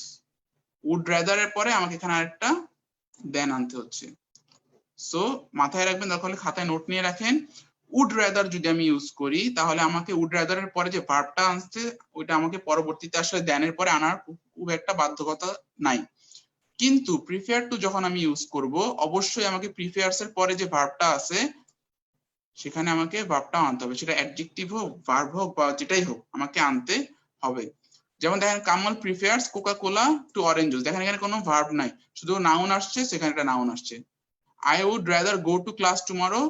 would rather এর পরে আমাকে এখানে আরেকটা দেন আনতে হচ্ছে। সো মাথায় রাখবেন, দরকার হলে খাতায় নোট নিয়ে রাখেন। উড রাদার যদি আমি ইউজ করি তাহলে আমাকে উড রাদার এর পরে যে ভার্বটা আনতে ওইটা আমাকে পরবর্তীতে আসলে দেনের পরে আনার খুব একটা বাধ্যকতা নাই। কিন্তু প্রিফার টু যখন আমি ইউজ করব অবশ্যই আমাকে প্রিফারস এর পরে যে ভার্বটা আছে সেখানে আমাকে ভার্বটা আনতে হবে, সেটা অ্যাডজেক্টিভ হোক ভার্ব হোক বা যেটাই হোক আমাকে আনতে হবে। যেমন দেখেন Kamal prefers Coca Cola to orange juice, দেখেন এখানে কোনো ভার্ব নাই, শুধু নাউন আসছে, সেখানে একটা নাউন আসছে। I would rather go to class tomorrow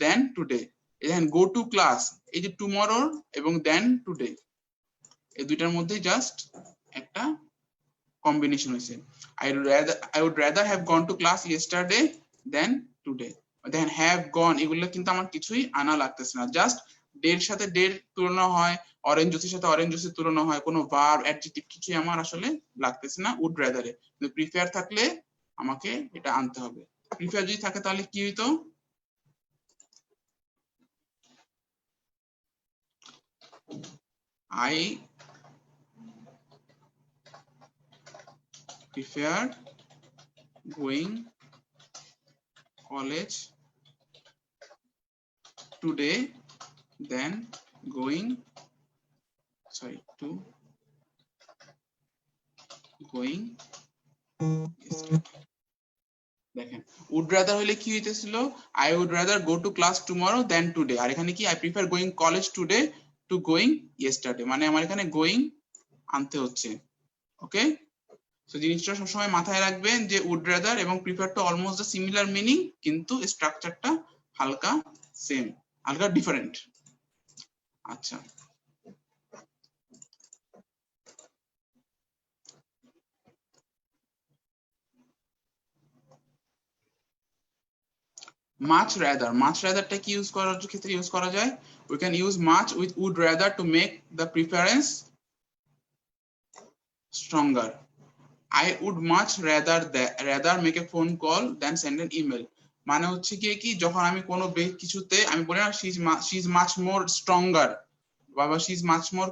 than today, দেখেন গো টু ক্লাস এই যে টুমরো এবং দেন টুডে এই দুইটার মধ্যে জাস্ট একটা কম্বিনেশন হয়েছে। I would rather have gone to class yesterday than today, then have gone এগুলো কিন্তু আমার কিছুই আনা লাগতেছে না, জাস্ট ডের সাথে ডের তুলনা হয়, অরেঞ্জ জুসের সাথে অরেঞ্জ জুসের তুলনা হয়, কোনো ভার্ব অ্যাডজেক্টিভ কিছুই আমার আসলে লাগতেছে না উড রাদার এ। কিন্তু প্রিফার থাকলে আমাকে এটা আনতে হবে। প্রিফার যদি থাকে তাহলে কি হইতো, I preferred going college today than going yesterday. দেখেন উড রাদার হলে কি হইতেছিল, I would rather go to class tomorrow than today, আর এখানে কি I prefer going college today to going yesterday, মানে আমার এখানে গোয়িং আনতে হচ্ছে, ওকে। তো জিনিসটা সবসময় মাথায় রাখবেন যে উড রাদার এবং prefer to almost the similar meaning, কিন্তু স্ট্রাকচারটা হালকা সেম, হালকা ডিফারেন্ট। আচ্ছা মাচ রাদারটা কি ইউজ করার ক্ষেত্রে ইউজ করা যায়, we can use much with would rather to make the preference stronger. I would much rather make a phone call than send an email, মানে হচ্ছে কি যখন আমি কোনো কিছুতে আমি বলি না she is much more stronger বা she is much more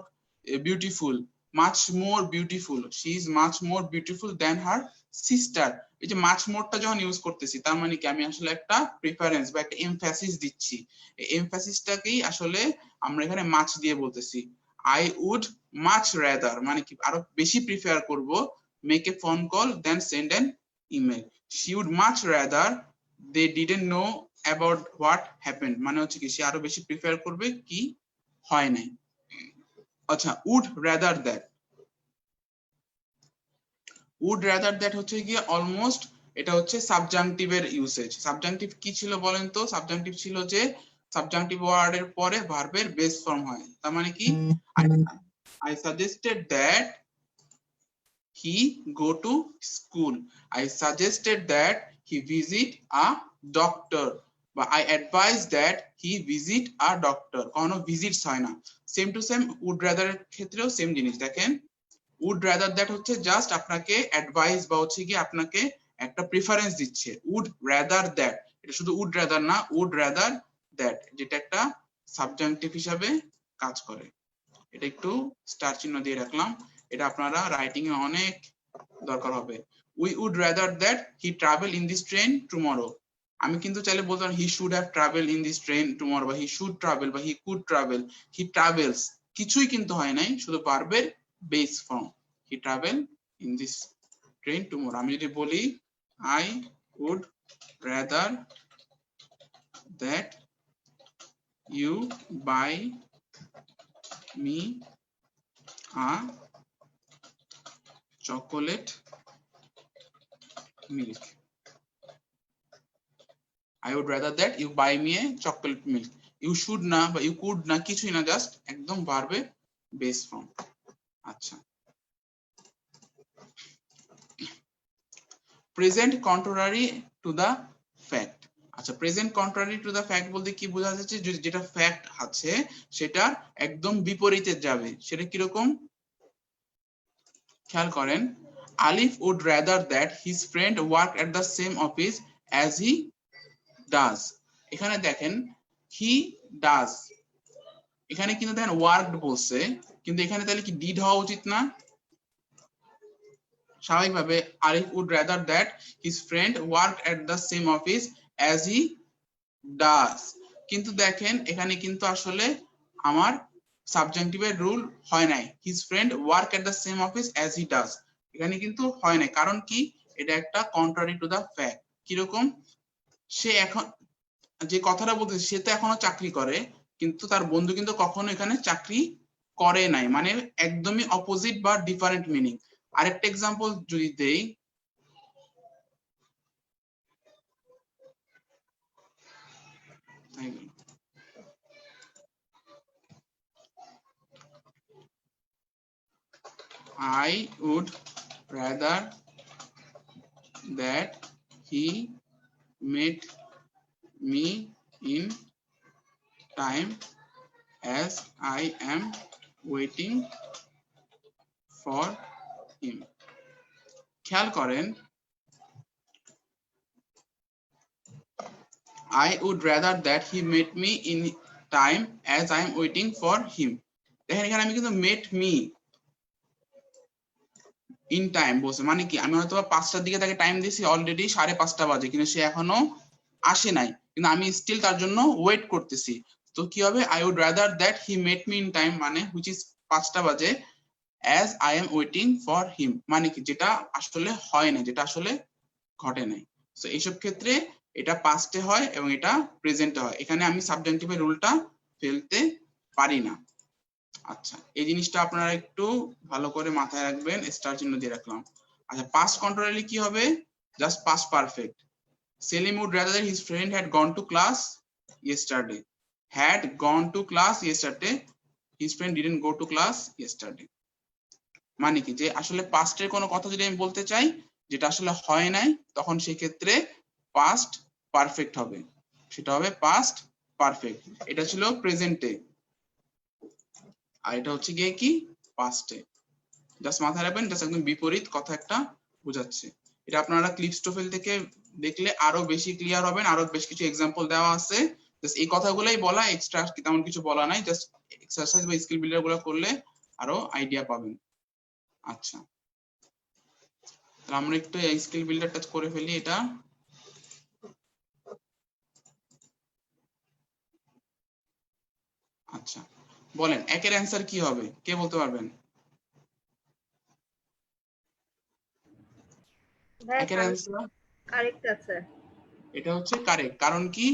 beautiful, much more beautiful, she is much more beautiful then her sister. এই যে মাচ মোরটা যখন ইউজ করতেছি তার মানে কি আমি আসলে একটা প্রিফারেন্স বা একটা এমফ্যাসিস দিচ্ছি। এই এমফ্যাসিসটাকেই আসলে আমরা এখানে মাচ দিয়ে বলতেছি। আই উড মাচ রাদার মানে কি আরো বেশি প্রিফার করব make a phone call than send an email. She would much rather they didn't know about what happened মানে হচ্ছে কি সে আরো বেশি প্রিফার করবে কি হয় নাই। আচ্ছা, would rather that, would rather that হচ্ছে গিয়ে অলমোস্ট এটা হচ্ছে সাবজাংটিভের ইউসেজ। সাবজাংটিভ কি ছিল বলেন তো? সাবজাংটিভ ছিল যে সাবজাংটিভ ওয়ার্ডের পরে ভার্বের বেস ফর্ম হয়। তার মানে কি I suggested that he go to school, I suggested that he visit a doctor, বা I advise that he visit a doctor। কোনো ভিজিটস হয় না। Same to same would rather এর ক্ষেত্রেও সেম জিনিস। দেখেন উড রাদার দ্যাট হচ্ছে just আপনাকে অ্যাডভাইস বা হচ্ছে কি আপনাকে একটা প্রিফারেন্স দিচ্ছে। উড রাদার দ্যাট এটা শুধু উড রাদার না, উড রাদার দ্যাট যেটা একটা সাবজাংটিভ হিসাবে কাজ করে। এটা একটু স্টার চিহ্ন দিয়ে রাখলাম, এটা আপনারা রাইটিং এ অনেক দরকার হবে। We would rather that he travel in this train tomorrow. আমি কিন্তু চাইলে বলতাম he should have travel in this train tomorrow, বা হি শুড ট্রাভেল, বা he could travel. He travels কিছুই কিন্তু হয় নাই, শুধু ভার্বের base form. He travel in this train tomorrow. আমি যদি বলি I would rather that you buy me a chocolate milk, I would rather that you buy me a chocolate milk। you should না বা you could না কিছুই না, just একদম ভার্বের বেস ফর্ম। আচ্ছা, present contrary to the fact. আচ্ছা, present contrary to the fact বলতে কি বোঝা যাচ্ছে? যেটা ফ্যাক্ট আছে সেটা একদম বিপরীতে যাবে। সেটা কিরকম খেয়াল করেন। Alif would rather that his friend work at the same office as he does. এখানে দেখেন হি ডাজ, এখানে কিন্তু দেখেন ওয়ার্কড বলছে, কিন্তু এখানে তাহলে কি ডিড হওয়া উচিত না? স্বাভাবিকভাবে Alif would rather that his friend work at the same office as he does. কিন্তু দেখেন এখানে কিন্তু আসলে আমার সাবজাংটিভের রুল হয় নাই। His friend work at the same office as he does, এখানে কিন্তু হয় নাই। কারণ কি? এটা একটা কন্ট্রারি টু দা ফ্যাক্ট। কিরকম? সে এখন যে কথাটা বলতেছে সে তো এখনো চাকরি করে, কিন্তু তার বন্ধু কিন্তু কখনো এখানে চাকরি করে নাই, মানে একদমই অপোজিট বা ডিফারেন্ট মিনিং। আরেকটা এক্সাম্পল যদি দেই, I would rather that he met me in time as I am waiting for him। খেয়াল করেন I would rather that he met me in time as I am waiting for him। দেখেন এখানে আমি কিন্তু met me in time বলছে, মানে কি আমি হয়তো 5টার দিকে তাকে টাইম দিয়েছি, অলরেডি 5:30 বাজে, কিন্তু সে এখনো আসে নাই, কিন্তু আমি স্টিল তার জন্য ওয়েট করতেছি। তো কি হবে? I would rather that he met me in time মানে which is 5টা বাজে as I am waiting for him মানে কি যেটা আসলে হয় না, যেটা আসলে ঘটে নাই। সো এইসব ক্ষেত্রে এটা পাস্টে হয় এবং এটা প্রেজেন্টে হয়। এখানে আমি সাবজাংটিভের রুলটা ফেলতে পারি না। আচ্ছা, এই জিনিসটা আপনারা একটু ভালো করে মাথায় রাখবেন, স্টার চিহ্ন দিয়ে রাখলাম। আচ্ছা, পাস্ট কন্ট্রোলারলি কি হবে? Just past perfect. Selim would rather that his friend had gone to class yesterday, had gone to class yesterday, his friend didn't go to class yesterday। মানে কি যে আসলে পাস্টের কোনো কথা যদি আমি বলতে চাই যেটা আসলে হয় নাই, তখন সেই ক্ষেত্রে পাস্ট পারফেক্ট হবে, সেটা হবে পাস্ট পারফেক্ট। এটা ছিল প্রেজেন্টে, আর এটা হচ্ছে গিয়ে কি পাস্টে। জাস্ট মাথায় রাখবেন, জাস্ট একদম বিপরীত কথা একটা বোঝাচ্ছে। এটা আপনারা ক্লিপস্টোফেল থেকে দেখলে আরো বেশি ক্লিয়ার হবেন, আরো বেশ কিছু এক্সাম্পল দেওয়া আছে। জাস্ট এই কথাগুলোই বলা, এক্সট্রা তেমন কিছু বলা নাই। জাস্ট এক্সারসাইজ বা স্কিল বিল্ডার গুলো করলে আরো আইডিয়া পাবেন। আচ্ছা, তাহলে আমরা একটু স্কিল বিল্ডারটা করে ফেলি এটা। আচ্ছা, বলেন একের অ্যান্সার কি হবে, কে বলতে পারবেন? একের অ্যান্সার কারেক্ট আছে। এটা হচ্ছে কারেক্ট, কারণ কি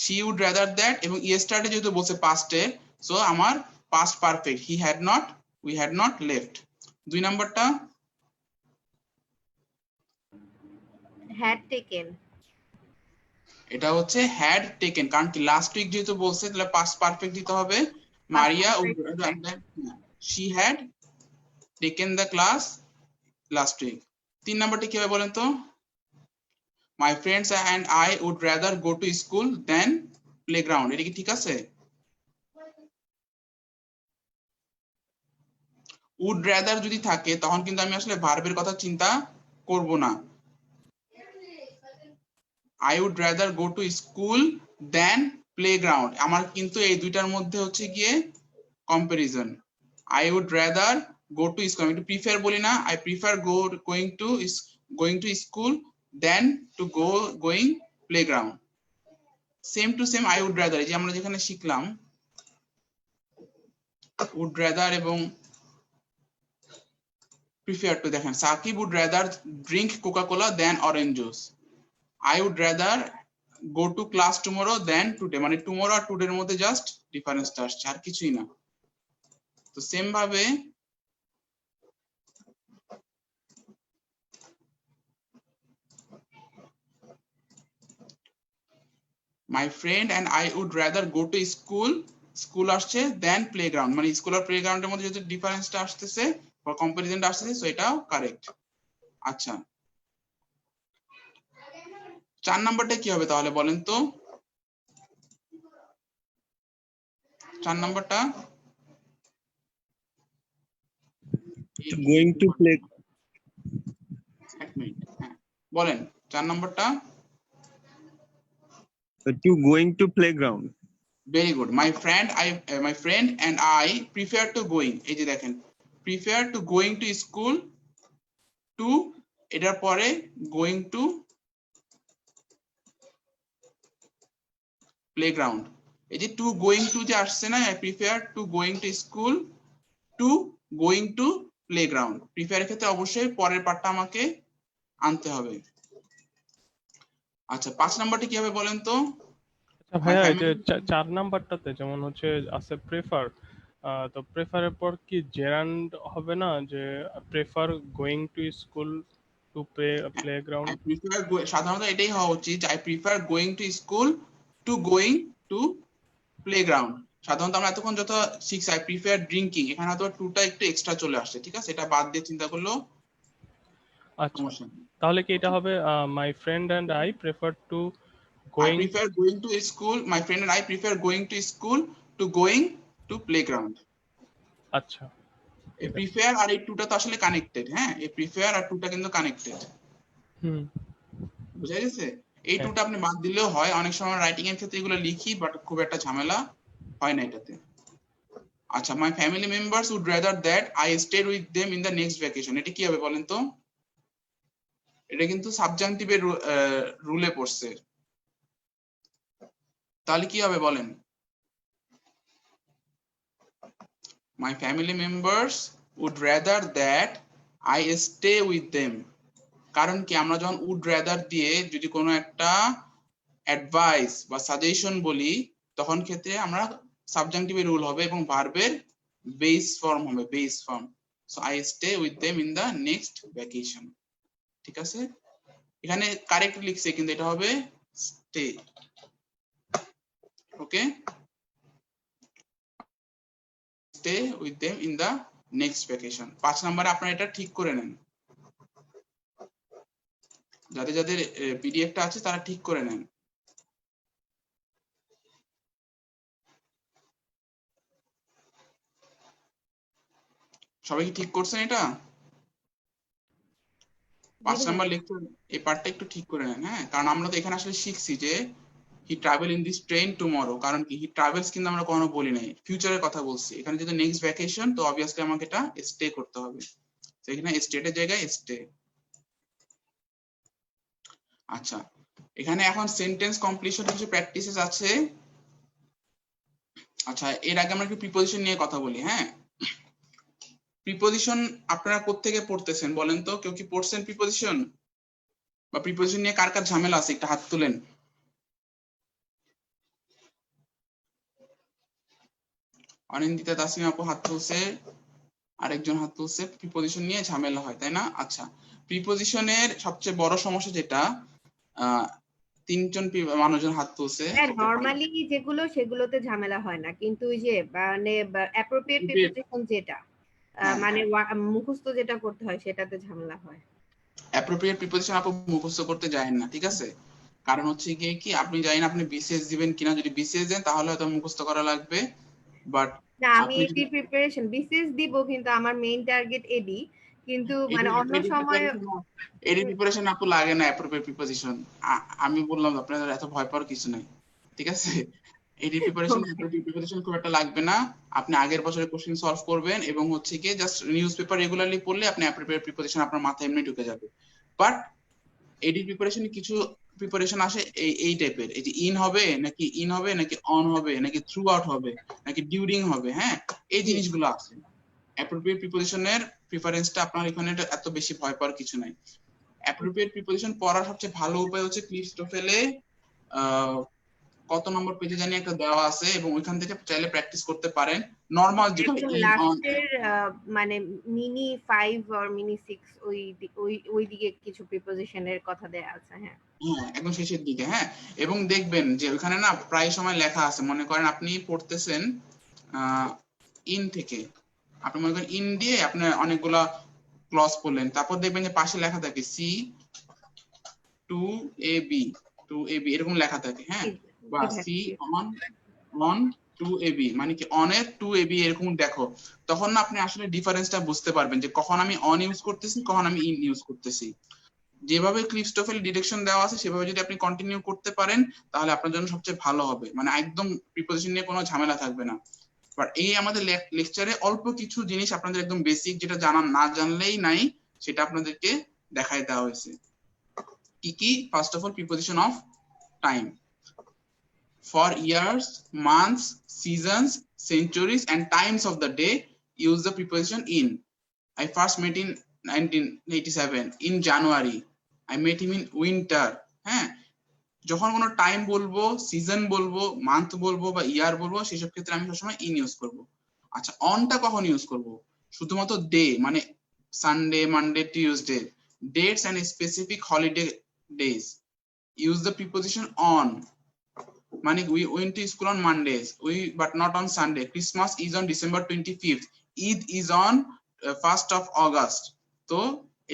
she would rather that এবং yesterday যেহেতু বলছে পাস্টে, সো আমার past perfect, he had not, we had not left। 2 নাম্বারটা হ্যাড টেকেন। এটা হচ্ছে had taken, কারণ কি লাস্ট উইক যেহেতু বলছে তাহলে পাস্ট পারফেক্ট দিতে হবে। মারিয়া she had taken the class last week। 3 নাম্বারটা কি হবে বলেন তো? my friends and I would rather go to school than playground। এটা কি ঠিক আছে? would rather যদি থাকে তখন কিন্তু আমি আসলে ভার্বের কথা চিন্তা করব না। I would rather go to school than playground, আমার কিন্তু এই দুইটার মধ্যে হচ্ছে গিয়ে comparison. I would rather go to school, আমি একটু প্রিফার বলি না, I prefer going to school than to going playground। Same to same I would rather, এই যে আমরা যেখানে শিখলাম would rather এবং prefer to, দেখেন Shakib would rather drink Coca-Cola than orange juice। I would rather go to class tomorrow than today, মানে tomorrow আর today এর মধ্যে জাস্ট ডিফারেন্সটা আসছে, আর কিছুই না। তো সেম ভাবে my friend and I would rather go to school আসছে than playground, মানে স্কুল আর প্লেগ্রাউন্ডের মধ্যে যেহেতু ডিফারেন্সটা আসতেছে বা কম্পারিজনটা আসতেছে, সো এটাও কারেক্ট। আচ্ছা, 4 নাম্বারটা কি হবে তাহলে বলেন তো? 4 নাম্বারটা গোয়িং টু প্লে এক মিনিট, হ্যাঁ বলেন 4 নাম্বারটা। Two going to playground. Very good, my friend and I prefer to going, এই যে দেখেন prefer to going to school to, এটার পরে going to playground, এই যে to going to যে আসছে না, I prefer to going to school to going to playground, prefer এর ক্ষেত্রে অবশ্যই পরের পার্টটা আমাকে আনতে হবে। আচ্ছা, 5 নাম্বারটা কি হবে বলেন তো? আচ্ছা ভাইয়া, এই যে 4 নাম্বারটাতে যেমন হচ্ছে আছে প্রেফার, তো প্রেফারের পর কি জেরান্ড হবে না, যে prefer going to school to playground? সাধারণত এটাই হওয়া উচিত, I prefer going to school to going to playground। সাধারণত আমরা এতক্ষণ যত শিখছি I prefer drinking, এখানে হয়তো টুটা একটু এক্সট্রা চলে আসছে, ঠিক আছে, এটা বাদ দিয়ে চিন্তা করলেও আচ্ছা, সমস্যা নেই। তাহলে কি এটা হবে my friend and I prefer to I going? prefer going to school, my friend and I prefer going to school to going to playground। আচ্ছা, এই prefer আর এই টুটা তো আসলে কানেক্টেড, হ্যাঁ এই prefer আর টুটা কিন্তু কানেক্টেড, হুম, বুঝা গেছে? এই টুটা আপনি বাদ দিলেও হয়, অনেক সময় রাইটিং এর ক্ষেত্রে এগুলো লিখি বাট খুব একটা ঝামেলা হয় না এটাতে। আচ্ছা, my family members would rather that I stayed with them in the next vacation, এটা কি হবে বলেন তো? এটা কিন্তু সাবজাংটিভের রুলে পড়ছে, তাহলে কি হবে বলেন? my family members would rather that I stay with them, কারণ কি আমরা যখন would rather দিয়ে যদি কোনো একটা অ্যাডভাইস বা সাজেশন বলি তখন ক্ষেত্রে আমরা সাবজাংটিভের রুল হবে এবং ভার্বের বেস ফর্ম হবে, base form. So I stay with them in the next vacation, ঠিক আছে? এখানে কারেক্ট লিখছে কিন্তু এটা হবে stay। Okay, stay with them in the next vacation। 5 নম্বরে আপনারা এটা ঠিক করে নেন, যাদের যাদের পিডিএফটা আছে তারা ঠিক করে নেন। সবাই কি ঠিক করছেন এটা? 5 নাম্বার লেকচার এই পার্টটা একটু ঠিক করে নেন, হ্যাঁ, কারণ আমরা তো এখানে আসলে শিখছি যে হি travel in this train tomorrow, কারণ কি হি ট্রাভেলস কিন্তু আমরা কখনো বলি নাই, ফিউচারের কথা বলছি। এখানে যদি নেক্সট ভ্যাকেশন, তো অবভিয়াসলি আমাকে এটা স্টে করতে হবে, তো এখানে স্টেটের জায়গায় স্টে। আচ্ছা, এখানে এখন সেন্টেন্স কমপ্লিশন কিছু প্র্যাকটিসেস আছে। আচ্ছা, এর আগে আমরা একটু প্রিপোজিশন নিয়ে কথা বলি। হ্যাঁ, প্রিপোজিশন আপনারা কোত্থেকে পড়তেছেন বলেন তো? কেউ কি পড়ছেন প্রিপোজিশন? বা প্রিপোজিশন নিয়ে কার কার ঝামেলা আছে একটা হাত তুলেন। অনিন্দিতা তাসমিম আপু হাত তুলছে, আরেকজন হাত তুলছে। প্রিপোজিশন নিয়ে ঝামেলা হয়, তাই না? আচ্ছা, প্রিপোজিশনের সবচেয়ে বড় সমস্যা যেটা, তিনজন মানুষজন হাত তুলছে। হ্যাঁ, নরমালি যেগুলো সেগুলোতে ঝামেলা হয় না, কিন্তু ওই যে মানে অ্যাপ্রোপ্রিয়েট প্রিপোজিশন যেটা মানে মুখস্থ যেটা করতে হয় সেটাতে ঝামেলা হয়। অ্যাপ্রোপ্রিয়েট প্রিপোজিশন আপু মুখস্থ করতে যায়েন না, ঠিক আছে? কারণ হচ্ছে গিয়ে কি, আপনি জানেন আপনি বিসিএস দিবেন কিনা। যদি বিসিএস দেন তাহলে হয়তো মুখস্থ করা লাগবে, বাট না, আমি এডি প্রিপারেশন বিসিএস দিব, কিন্তু আমার মেইন টার্গেট এডি, কিন্তু মানে অন্য সময় এডি প্রিপারেশন আপু লাগে না অ্যাপ্রোপ্রিয়েট প্রিপোজিশন। আমি বললাম আপনাদের এত ভয় পাওয়ার কিছু নাই, ঠিক আছে? এডি প্রিপারেশন খুব একটা লাগবে না। আপনি আগের বছরের কোশ্চেন সলভ করবেন এবং হচ্ছে কি জাস্ট নিউজ পেপার রেগুলারলি পড়লে আপনি অ্যাপ্রোপ্রিয়েট প্রিপোজিশন আপনার মাথায় এমনি ঢুকে যাবে। বাট এডি প্রিপারেশনে কিছু প্রিপারেশন আসে এই টাইপের, এই যে ইন হবে নাকি অন হবে নাকি থ্রু আউট হবে নাকি ডিউরিং হবে। হ্যাঁ, এই জিনিসগুলো আছে। অ্যাপ্রোপ্রিয়েট প্রিপোজিশনের প্রিফারেন্সটা আপনার এখানে এত বেশি ভয় পাওয়ার কিছু নাই। অ্যাপ্রোপ্রিয়েট প্রিপোজিশন পড়ার সবচেয়ে ভালো উপায় হচ্ছে ক্লিপস্টোফেলে কত নম্বর পেজে জানি একটা দেওয়া আছে, এবং ওইখান থেকে চাইলে প্র্যাকটিস করতে পারেন। নরমাল যেটা লাস্টের মানে মিনি 5 অর মিনি 6 ওই দিকে কিছু প্রিপোজিশনের কথা দেয়া আছে। হ্যাঁ হ্যাঁ, একদম শেষের দিকে। হ্যাঁ, এবং দেখবেন যে ওখানে না প্রায় সময় লেখা আছে, মনে করেন আপনি পড়তেছেন ইন থেকে, আপনি মনে করেন ইন দিয়ে আপনি অনেকগুলা ক্লজ পড়লেন, তারপর দেখবেন যে পাশে লেখা থাকে সি টু এ বি এরকম লেখা থাকে। হ্যাঁ, বা C on to A B, মানে কি অনের টু এ বি এরকম দেখো, তখন না আপনি আসলে ডিফারেন্সটা বুঝতে পারবেন যে কখন আমি অন ইউজ করতেছি কখন আমি ইন ইউজ করতেছি। যেভাবে ক্লিপস্টোফেল ডিরেকশন দেওয়া আছে সেভাবে যদি আপনি কন্টিনিউ করতে পারেন তাহলে আপনার জন্য সবচেয়ে ভালো হবে, মানে একদম প্রিপোজিশন নিয়ে কোনো ঝামেলা থাকবে না। বাট এই আমাদের লেকচারে অল্প কিছু জিনিস আপনাদের একদম বেসিক, যেটা না জানলেই নাই, সেটা আপনাদেরকে দেখাই দেওয়া হয়েছে। কি কি? First of all, preposition of time. For years, months, seasons, centuries, and times of the day, use the preposition in. I first met in 1987 in January. I met him in winter. হ্যাঁ, যখন কোনো time বলবো, season বলবো, month বলবো বা ইয়ার বলবো, সেসব ক্ষেত্রে আমি সবসময় ইন ইউজ করব। আচ্ছা, অনটা কখন ইউজ করব? শুধুমাত্র ডে, মানে Sunday, Monday, Tuesday, dates and specific holiday days, use the preposition on. মানে we went to school on Mondays, but not on Sunday. Christmas is on December 25th. Eid is on 1st of August. তো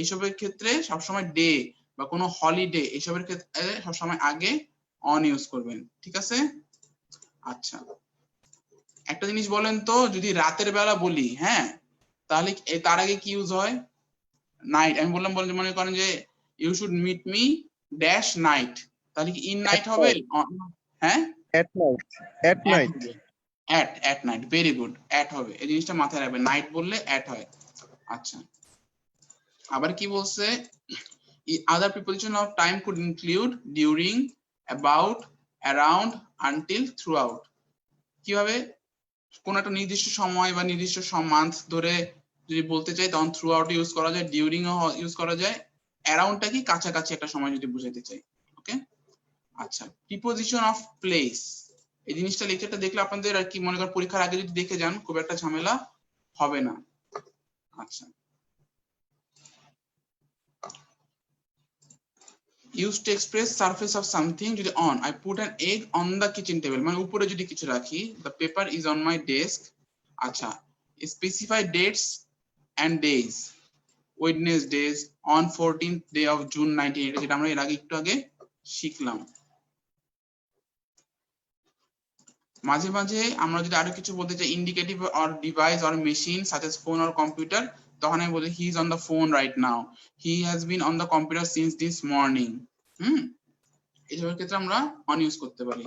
এইসবের ক্ষেত্রে সবসময় day বা কোনো holiday এইসবের ক্ষেত্রে সবসময় আগে অন ইউজ করবেন, ঠিক আছে? আচ্ছা, একটা জিনিস বলেন তো, যদি রাতের বেলা বলি, হ্যাঁ, তাহলে তার আগে কি ইউজ হয়? নাইট। আমি বললাম মনে করেন যে you should meet me dash night, তাহলে কি ইন নাইট হবে? হ্যাঁ, at night. Very good, at হবে। এই জিনিসটা মাথায় রাখবেন, নাইট বললে অ্যাট হয়। আচ্ছা, আবার কি বলছে? Other preposition of time could include during, about, around, until, throughout. কিভাবে? কোন একটা নির্দিষ্ট সময় বা নির্দিষ্ট মান্থ ধরে যদি বলতে চাই তখন থ্রু আউট ইউজ করা যায়, ডিউরিং ও ইউজ করা যায়, অ্যারাউন্ডটা কি কাছাকাছি একটা সময় যদি বুঝাইতে চাই। ওকে, আচ্ছা, প্রিপোজিশন অফ প্লেস, এই জিনিসটা লেকচারটা দেখলে আপনাদের আর কি মনে করেন পরীক্ষার আগে যদি দেখে যান খুব একটা ঝামেলা হবে না। আচ্ছা, used to express surface of something, যদি on, I put an egg on the kitchen table, মানে উপরে যদি কিছু রাখি, the paper is on my desk. আচ্ছা, specify dates and days, Wednesdays on 14th day of June 1980, যেটা আমরা এর আগে একটু আগে শিখলাম। মাঝে মাঝে আমরা যদি আরো কিছু বলতে চাই, indicative or device or machine such as phone or computer, তখন আমি বলি he is on the phone right now, he has been on the computer since this morning. এইসবের ক্ষেত্রে আমরা অন ইউজ করতে পারি।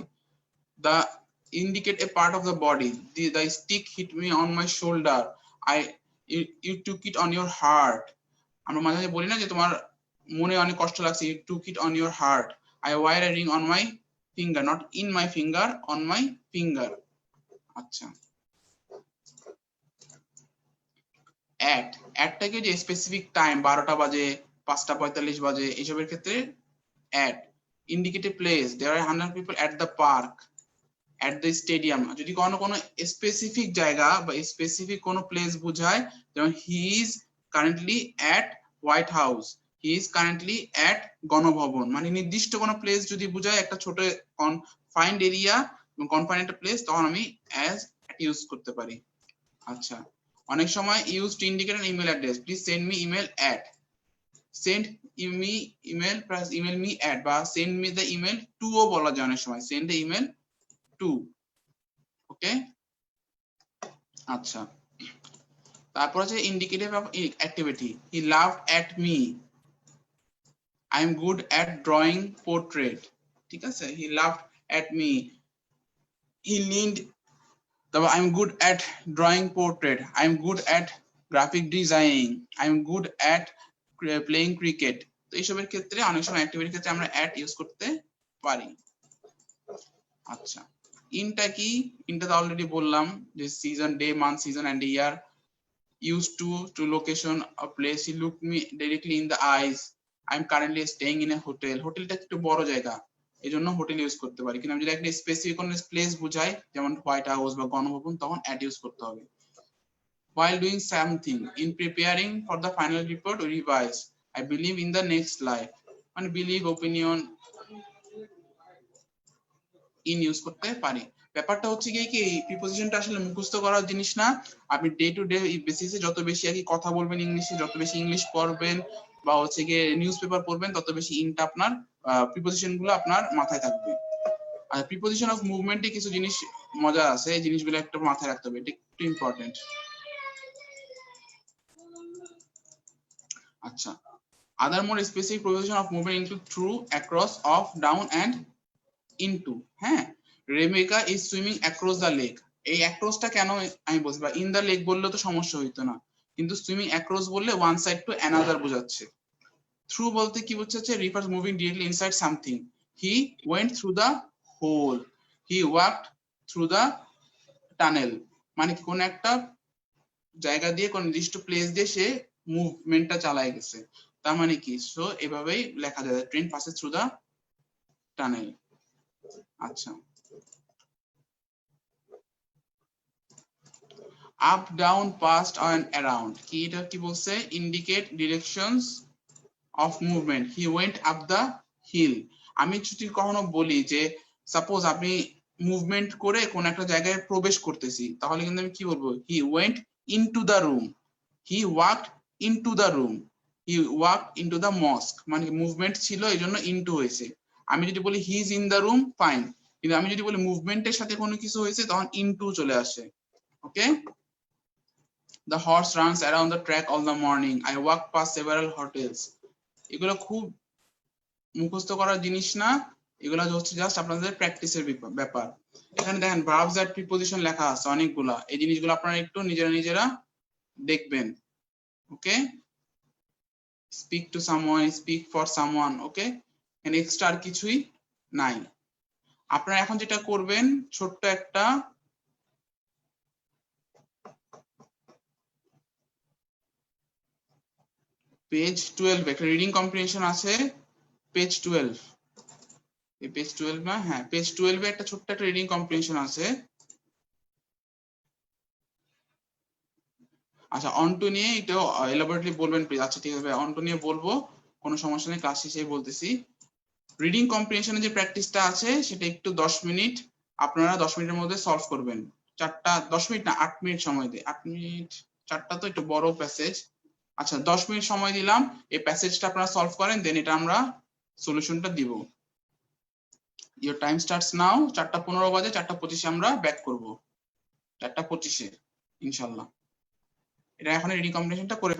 The indicate a part of the body. The stick hit me on my shoulder. You took it on your heart. আমরা মাঝে মাঝে বলি না যে তোমার মনে অনেক কষ্ট লাগছে, you took it on your heart. I wear a ring on my finger, not in my finger, on my finger. আচ্ছা, অ্যাটটা কি যে স্পেসিফিক টাইম 12টা বাজে 5:45 বাজে এইসবের ক্ষেত্রে at. Indicate a place, there are 100 people at the park, at the stadium. যদি কোনো specific জায়গা বা স্পেসিফিক কোনো প্লেস বোঝায়, যেমন he is currently at White House, he is currently at Ganabhaban, মানে নির্দিষ্ট কোনো প্লেস যদি বোঝায় একটা ছোট কনফাইন্ড এরিয়া এবং কনফাইন্ড একটা প্লেস, তখন আমি অ্যাজ ইউজ করতে পারি। আচ্ছা, অনেক সময় use to indicate an email address, please send me email at, send me email plus email me at, বা send me the email to ও বলা যায় অনেক সময়, send the email two. Okay, আচ্ছা, তারপর আছে indicative of activity, he loved at me, I am good at drawing portrait. ঠিক আছে, he loved at me, he leaned, তারপর I am good at drawing portrait, I am good at graphic designing, I am good at playing cricket. তো এইসবের ক্ষেত্রে অনেক সময় অ্যাক্টিভিটির ক্ষেত্রে আমরা অ্যাট ইউজ করতে পারি। আচ্ছা, ইনটা কি? ইনটা তো অলরেডি বললাম যে season, day, month, season and year. Use to location, a place, he looked me directly in the eyes, I am currently staying in a hotel. হোটেলটা একটু বড় জায়গা, এইজন্য হোটেল ইউজ করতে পারি। কিন্তু আমি যদি একটা স্পেসিফিক কোনো প্লেস বুঝাই, যেমন হোয়াইট হাউস বা গণভবন, তখন অ্যাট ইউজ করতে হবে। While doing something, in preparing for the final report, we revise, I believe in the next life, মানে বিলিভ, ওপিনিয়ন, ইন ইউজ করতে পারি। ব্যাপারটা হচ্ছে কি প্রিপজিশনটা আসলে মুখস্থ করার জিনিস না। আপনি ডে টু ডে বেসিসে যত বেশি আর কি কথা বলবেন ইংলিশে, যত বেশি ইংলিশ পড়বেন বা হচ্ছে গিয়ে নিউজ পেপার পড়বেন, তত বেশি ইনটা আপনার প্রিপজিশন গুলো আপনার মাথায় থাকবে। আর প্রিপজিশন অফ মুভমেন্টে কিছু জিনিস মজা আছে, এই জিনিসগুলো একটু মাথায় রাখতে হবে, এটা একটু ইম্পর্টেন্ট। আচ্ছা, other more specific preposition of movement include through, across, off, down and into. হ্যাঁ, Rebecca is swimming across the lake, এই অ্যাক্রসটা কেন আমি বলছি, বা ইন দ্য লেক বললে তো সমস্যা হইতো না, কিন্তু সুইমিং অ্যাক্রস বললে ওয়ান সাইড টু অ্যানাদার বোঝাচ্ছে। থ্রু বলতে কি বোঝাচ্ছে? Refers moving directly inside something, he went through the hole, he walked through the tunnel, মানে কোন একটা জায়গা দিয়ে, কোন নির্দিষ্ট প্লেস দিয়ে সে মুভমেন্টটা চালায় গেছে, তার মানে কি? সো এভাবেই লেখা যায়, train passes through the tunnel. আচ্ছা, up, down, past and around, কি এটা কি বলছে? Indicate directions of movement, he went up the hill. আমি যদি কখনো বলি যে সাপোজ আপনি মুভমেন্ট করে কোন একটা জায়গায় প্রবেশ করতেছি, তাহলে কিন্তু আমি কি বলবো? He went into the room, he walked into the room, he walked into the mosque, মানে মুভমেন্ট ছিল এই জন্য ইনটু হয়েছে। আমি যদি বলি he is in the room, fine, কিন্তু আমি যদি বলি মুভমেন্টের সাথে কোনো কিছু হয়েছে, তখন ইনটু চলে আসে। ওকে, the horse runs around the track all the morning, I walk past several hotels। এগুলো খুব মুখস্থ করার জিনিস না, এগুলো হচ্ছে জাস্ট আপনাদের প্র্যাকটিসের ব্যাপার। এখানে দেখেন ভার্বস এট প্রিপজিশন লেখা আছে অনেকগুলা, এই জিনিসগুলো আপনারা একটু নিজেরা দেখবেন। ওকে, speak to someone, speak for someone. Okay, এখানে এক্সট্রা আর কিছুই নাই। আপনারা এখন যেটা করবেন, ছোট্ট একটা পেজ 12 একটা রিডিং কম্প্রিহেনশন আছে, পেজ 12, এই পেজ 12 না, হ্যাঁ পেজ 12 এ একটা ছোট্ট একটা রিডিং কম্প্রিহেনশন আছে। আচ্ছা, অনটু নিয়ে একটু এলাবোরেটলি বলবেন প্লিজ। আচ্ছা ঠিক আছে, অনটু নিয়ে বলবো, কোনো সমস্যা নেই, ক্লাস শেষে বলতেছি। রিডিং কম্প্রিহেনশনের যে প্র্যাকটিসটা আছে, সেটা একটু 10 মিনিট আপনারা 10 মিনিটের মধ্যে সলভ করবেন। 10 মিনিট না, 8 মিনিট সময় দিই। 8 মিনিট, 4টা তো একটু বড় প্যাসেজ। আচ্ছা 10 মিনিট সময় দিলাম, এই প্যাসেজটা আপনারা সলভ করেন, দেন এটা আমরা সলিউশনটা দিব। Your time starts now. 4:15 বাজে, 4:25 আমরা ব্যাক করব, 4:25 ইনশাআল্লাহ। এটা এখন রিডিং কম্প্রিহেনশনটা করে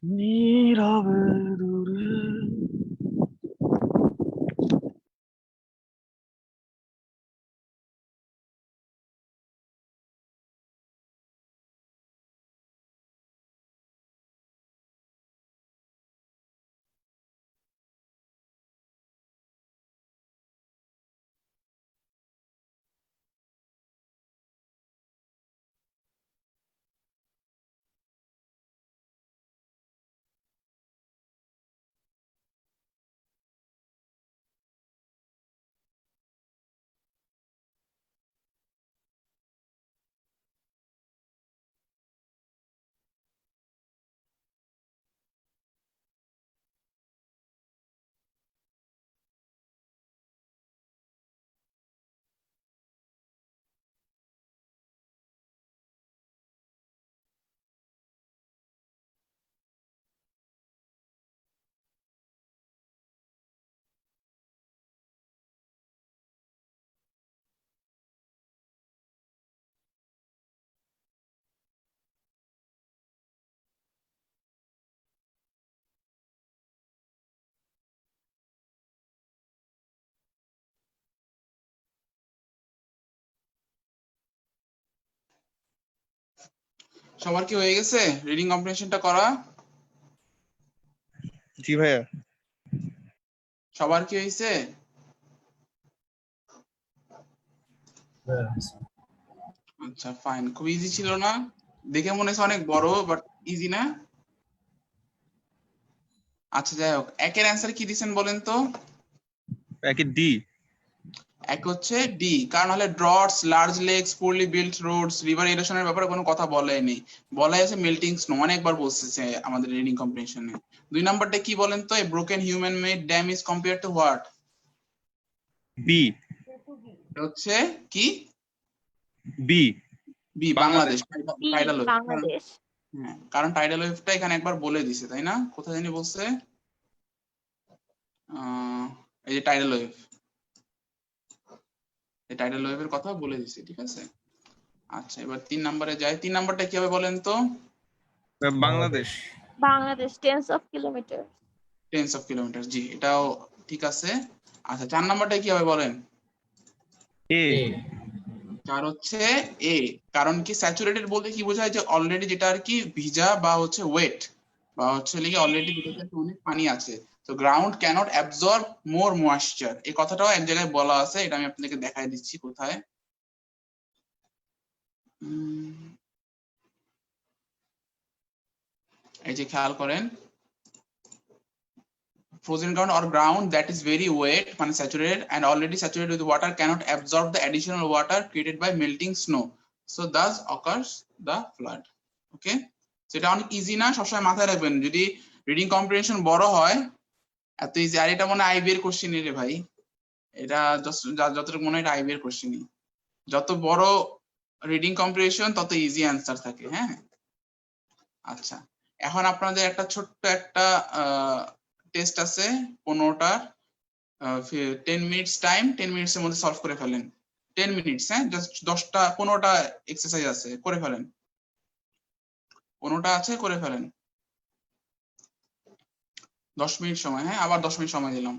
নীরবে দূরে। সবার কি হয়ে গেছে রিডিং কম্প্রিহেনশনটা করা? জি ভাইয়া। সবার কি হয়েছে? আচ্ছা ফাইন, খুব ইজি ছিল না? দেখে মনে হচ্ছে অনেক বড়, বাট ইজি না? আচ্ছা যাই হোক, একের অ্যান্সার কি দিছেন বলেন তো? একে ডি। এক হচ্ছে ডি, কারণ হলে droughts, large lakes, poorly built roads, river ইরোশনের ব্যাপারে কোনো কথা বলেনি, বলা হয়েছে মেল্টিং স্নো, অনেকবার বলতেছে আমাদের রিডিং কম্প্রিহেনশনে। দুই নাম্বারটা কি বলেন তো? A broken human made dam is compare to what? B. হচ্ছে কি? B. B, Bangladesh. Bangladesh. B tidal wave. Bangladesh. হ্যাঁ, কারণ টাইডাল ওয়েভটা এখানে একবার বলে দিছে, তাই না? কোথায় জানি বলছে, এই যে টাইডাল ওয়েভ, এই টাইডাল ওয়েভের কথা বলে দিছে, ঠিক আছে? আচ্ছা এবার 3 নম্বরে যাই। 3 নাম্বারটা কি হবে বলেন তো? Bangladesh. Bangladesh tens of kilometre. Tens of kilometre, জি এটাও ঠিক আছে। আচ্ছা 4 নাম্বারটা কি হবে বলেন? এ। এ। 4 হচ্ছে এ, কারণ কি স্যাচুরেটেড বলতে কি বোঝায়? যে অলরেডি যেটা আর কি ভিজা বা হচ্ছে ওয়েট, বা হচ্ছে লিগে অলরেডি যেটাতে অনেক পানি আছে। তো গ্রাউন্ড ক্যানট অ্যাবজর্ব মোর ময়েশ্চার, এই কথাটাও এক জায়গায় বলা আছে, এটা আমি আপনাদেরকে দেখাই দিচ্ছি কোথায়। এই যে খেয়াল করেন, frozen ground or ground that is very wet মানে saturated and already saturated with water cannot absorb the additional water created by melting snow, so thus occurs the flood. Okay, so এটা অনেক ইজি না? সবসময় মাথায় রাখবেন, যদি reading comprehension বড় হয় এত ইজি। আর এটা মনে হয় আইবি এর কোশ্চেন রে ভাই, এটা যতটুকু মনে হয় এটা আইবি এর কোশ্চেনই। যত বড় রিডিং কম্প্রিহেনশন তত ইজি অ্যান্সার থাকে। হ্যাঁ, আচ্ছা এখন আপনাদের একটা ছোট্ট একটা টেস্ট আছে 15টার, 10 মিনিটস টাইম, 10 মিনিটস এর মধ্যে সলভ করে ফেলেন। 10 মিনিটস, হ্যাঁ, জাস্ট 10টা 15টা এক্সারসাইজ আছে, করে ফেলেন। 15টা আছে, করে ফেলেন। 10 মিনিট সময়, হ্যাঁ, আবার 10 মিনিট সময় দিলাম।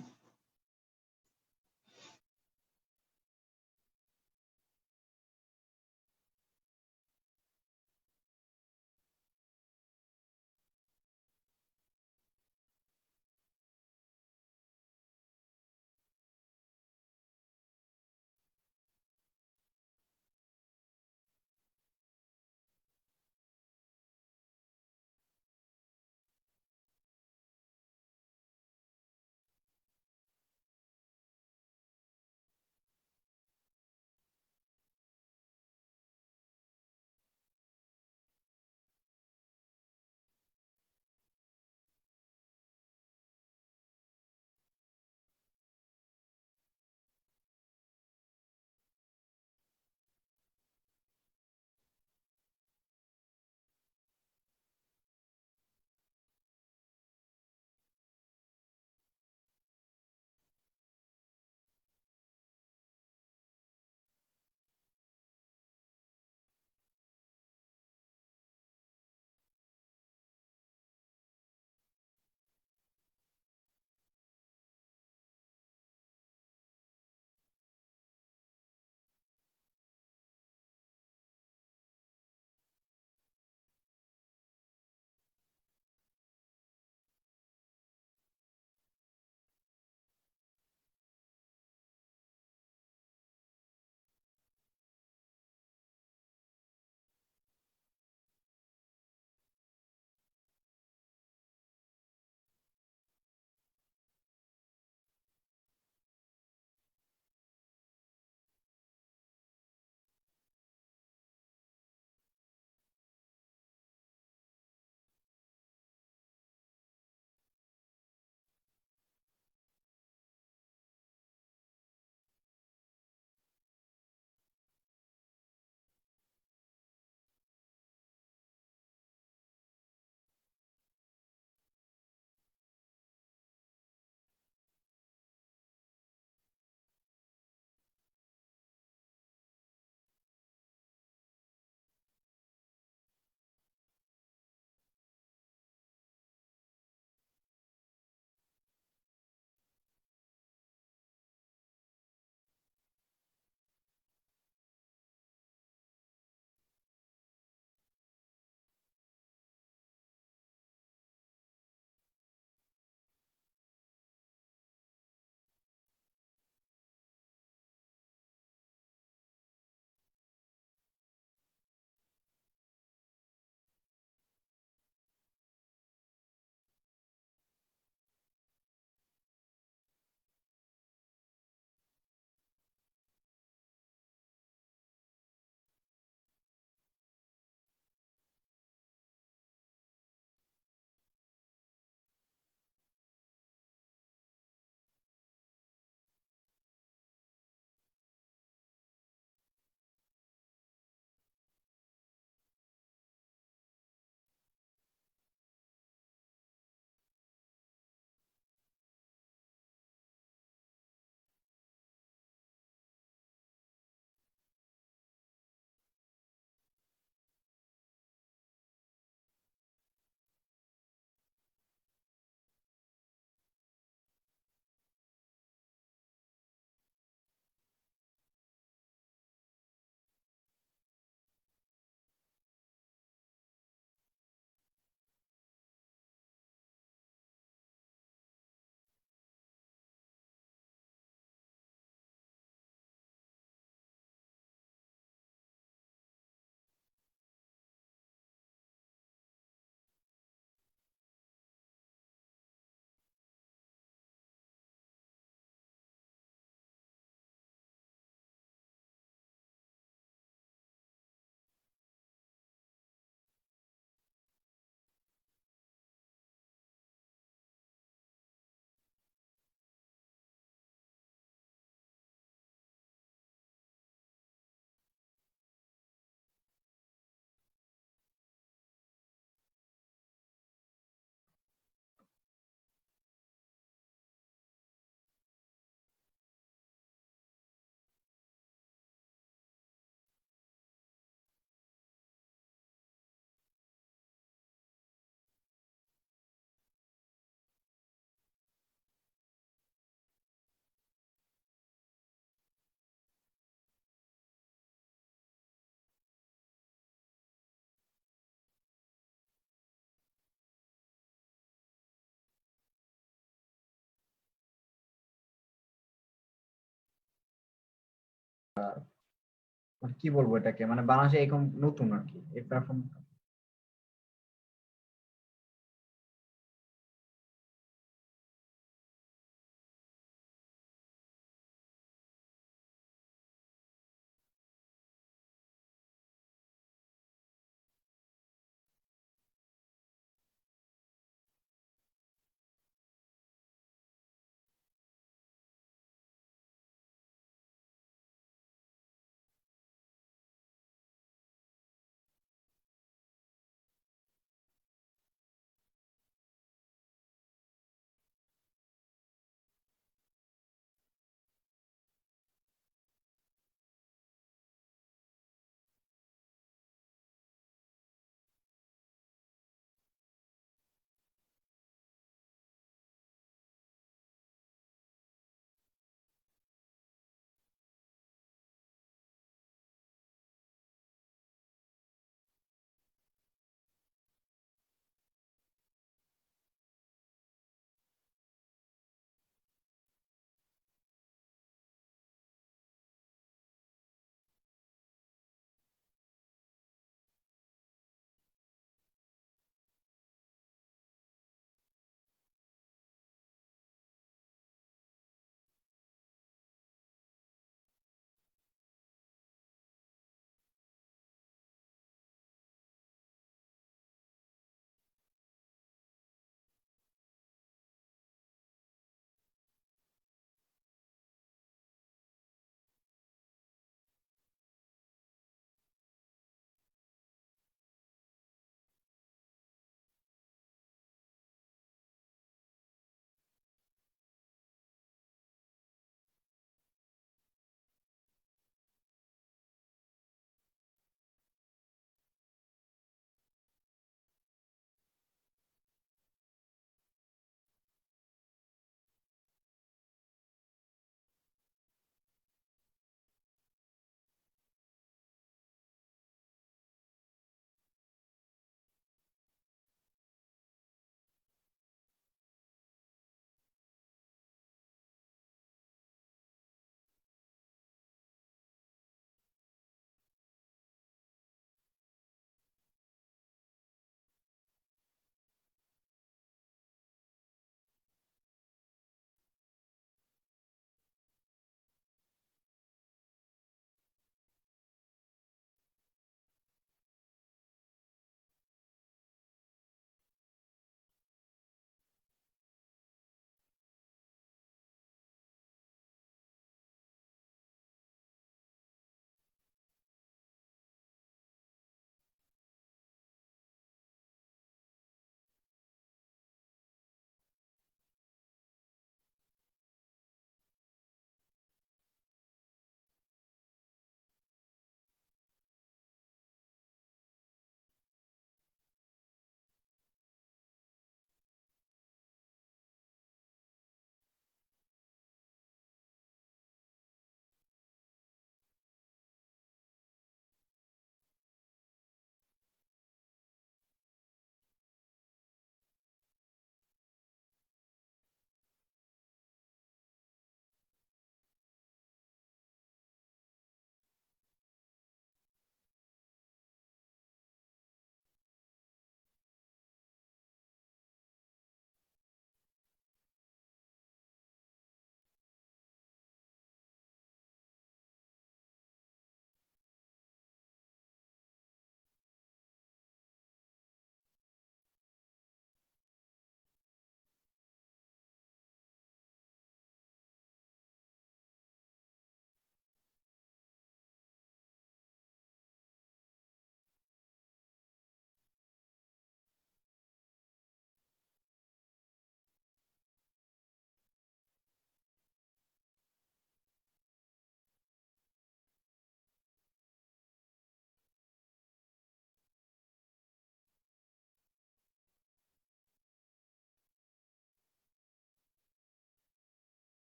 মানে কি বলবো এটাকে, মানে বাংলাদেশে এরকম নতুন আর কি এই প্ল্যাটফর্ম।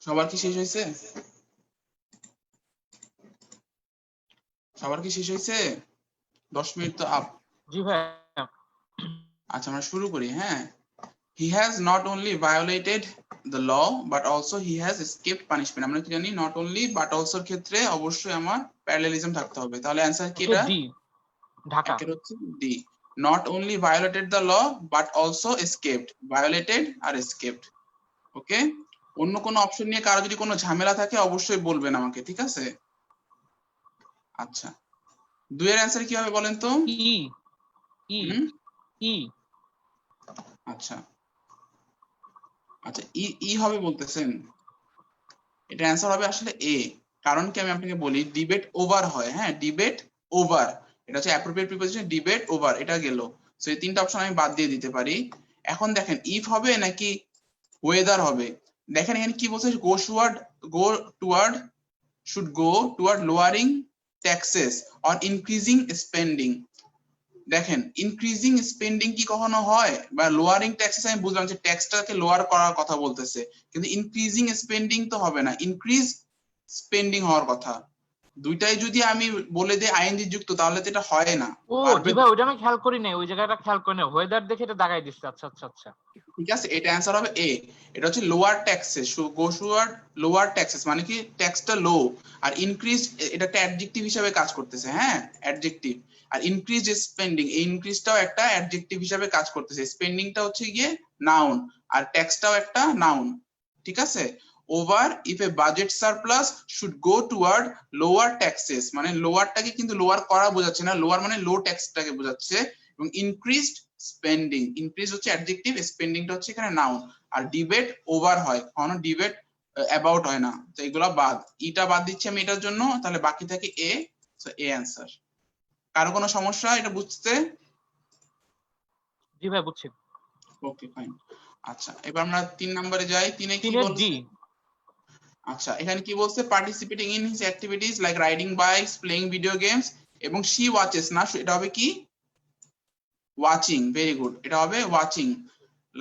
সবার কি শেষ হয়েছে? সবার কি শেষ হয়েছে? 10 মিনিট তো আপ। জি ভাই। আচ্ছা আমরা শুরু করি। হ্যাঁ, he has not only violated the law but also he has escaped punishment। আমরা কি জানি not only but also এর ক্ষেত্রে অবশ্যই আমার প্যারালেলিজম থাকতে হবে। তাহলে অ্যানসার কি এটা? ডি, ঢাকা। একের হচ্ছে D, not only violated the law but also escaped। violated আর escaped। ওকে, অন্য কোনো অপশন নিয়ে কারো যদি কোনো ঝামেলা থাকে অবশ্যই বলবেন আমাকে, ঠিক আছে? আচ্ছা, 2 এর অ্যানসার কি হবে বলেন তো? ই ই হুম? ই আচ্ছা আচ্ছা, ই হবে বলতেছেন। এটা অ্যানসার হবে আসলে এ। কারণ কি আমি আপনাকে বলি, ডিবেট ওভার হয়। হ্যাঁ, ডিবেট ওভার, এটা হচ্ছে অ্যাপ্রোপ্রিয়েট প্রিপোজিশন, ডিবেট ওভার, এটা গেল। সো এই তিনটা অপশন আমি বাদ দিয়ে দিতে পারি। এখন দেখেন ইফ হবে নাকি ওয়েদার হবে। দেখেন এখানে কি বলছে, should go toward lowering taxes or increasing spending। দেখেন ইনক্রিজিং স্পেন্ডিং কি কখনো হয়, বা লোয়ারিং ট্যাক্সেস আমি বুঝলাম যে ট্যাক্সটাকে লোয়ার করার কথা বলতেছে, কিন্তু ইনক্রিজিং স্পেন্ডিং তো হবে না, ইনক্রিজ স্পেন্ডিং হওয়ার কথা। দুইটাই যদি আমি বলে দিই আইএনজি যুক্ত তাহলে তো এটা হয় না। ও জি ভাই, ওইটা আমি খেয়াল করি নাই, ওই জায়গাটা খেয়াল করি নাই, ওয়েদার দেখে এটা দাগাই দিচ্ছে। আচ্ছা আচ্ছা আচ্ছা, ঠিক আছে, এটা অ্যানসার হবে এ। এটা হচ্ছে লোয়ার ট্যাক্সেস, গো টুয়ার্ড লোয়ার ট্যাক্সেস মানে কি ট্যাক্সটা লো, আর ইনক্রিজ এটা একটা অ্যাডজেক্টিভ হিসেবে কাজ করতেছে। হ্যাঁ, অ্যাডজেক্টিভ। আর ইনক্রিজ স্পেন্ডিং, এই ইনক্রিজটাও একটা অ্যাডজেক্টিভ হিসেবে কাজ করতেছে। স্পেন্ডিংটা হচ্ছে গিয়ে নাউন, আর ট্যাক্সটাও একটা নাউন। ঠিক আছে, over if A budget surplus should go toward lower taxes, মানে লোয়ারটাকে কিন্তু লোয়ার করা বোঝাচ্ছে না, লোয়ার মানে লো ট্যাক্সটাকে বোঝাচ্ছে। এবং ইনক্রিজড স্পেন্ডিং, ইনক্রিজ হচ্ছে অ্যাডজেক্টিভ, স্পেন্ডিংটা হচ্ছে এখানে নাউন। আর ডিবেট ওভার হয়, কখনো ডিবেট অ্যাবাউট হয় না। তো এগুলা বাদ, ইটা বাদ দিচ্ছি আমি এটার জন্য, তাহলে বাকি থাকে এ। সো এ অ্যানসার। কারো কোনো সমস্যা এটা বুঝতে? জি ভাই বুঝছি। Okay fine. আচ্ছা, এবার আমরা 3 নম্বরে যাই। 3 এ কি 3 এর বলছে? ডি। আচ্ছা, এখানে কি বলছে, participating in his activities like riding bikes, playing video games, এবং শি ওয়াচেস না, এটা হবে কি ওয়াচিং। ভেরি গুড, এটা হবে watching,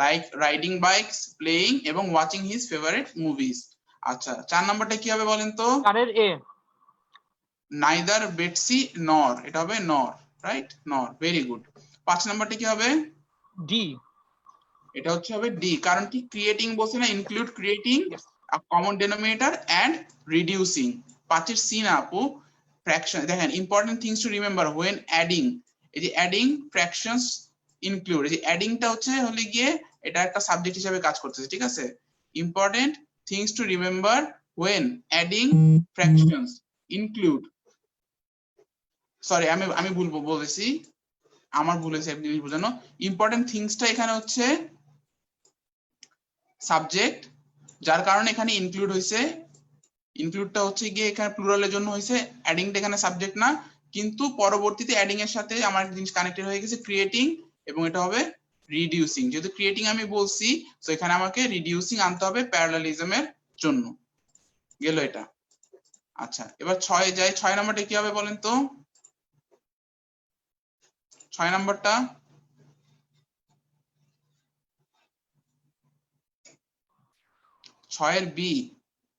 like riding bikes, playing এবং ওয়াচিং হিজ ফেভারিট মুভিজ। আচ্ছা, 4 নাম্বারটা কি হবে বলেন তো? 4 এর এ। নাইদার বেটসি নর, এটা হবে নর, রাইট, নর। Very good. 5 নাম্বারটা কি হবে? ডি। এটা হচ্ছে হবে ডি, কারণ কি ক্রিয়েটিং বলছে না, include creating a common denominator and reducing। 5 এর সি না আপু, ফ্র্যাকশন। দেখেন important things to remember when adding, এই যে অ্যাডিং ফ্র্যাকশনস ইনক্লুড, এই যে অ্যাডিংটা হচ্ছে হলে গিয়ে এটা একটা সাবজেক্ট হিসেবে কাজ করতেছে। ঠিক আছে, important things to remember when adding fractions include, sorry আমি ভুল বলেছি, আমার ভুল হয়েছে, এক জিনিস বোঝানো। ইম্পর্টেন্ট থিংসটা এখানে হচ্ছে সাবজেক্ট, যার কারণে এখানে ইনক্লুড হয়েছে। ইনক্লুডটা হচ্ছে গিয়ে এখানে প্লুরালের জন্য হয়েছে, অ্যাডিংটা এখানে সাবজেক্ট না। কিন্তু পরবর্তীতে অ্যাডিং এর সাথে আমার একটা জিনিস কানেক্টেড হয়ে গেছে, ক্রিয়েটিং, এবং এটা হবে রিডিউসিং। যেহেতু ক্রিয়েটিং আমি বলছি, তো এখানে আমাকে রিডিউসিং আনতে হবে প্যারালালিজমের জন্য। গেল এটা। আচ্ছা, এবার 6 যাই। 6 নাম্বারটা কি হবে বলেন তো? 6 নাম্বারটা 6 এর B,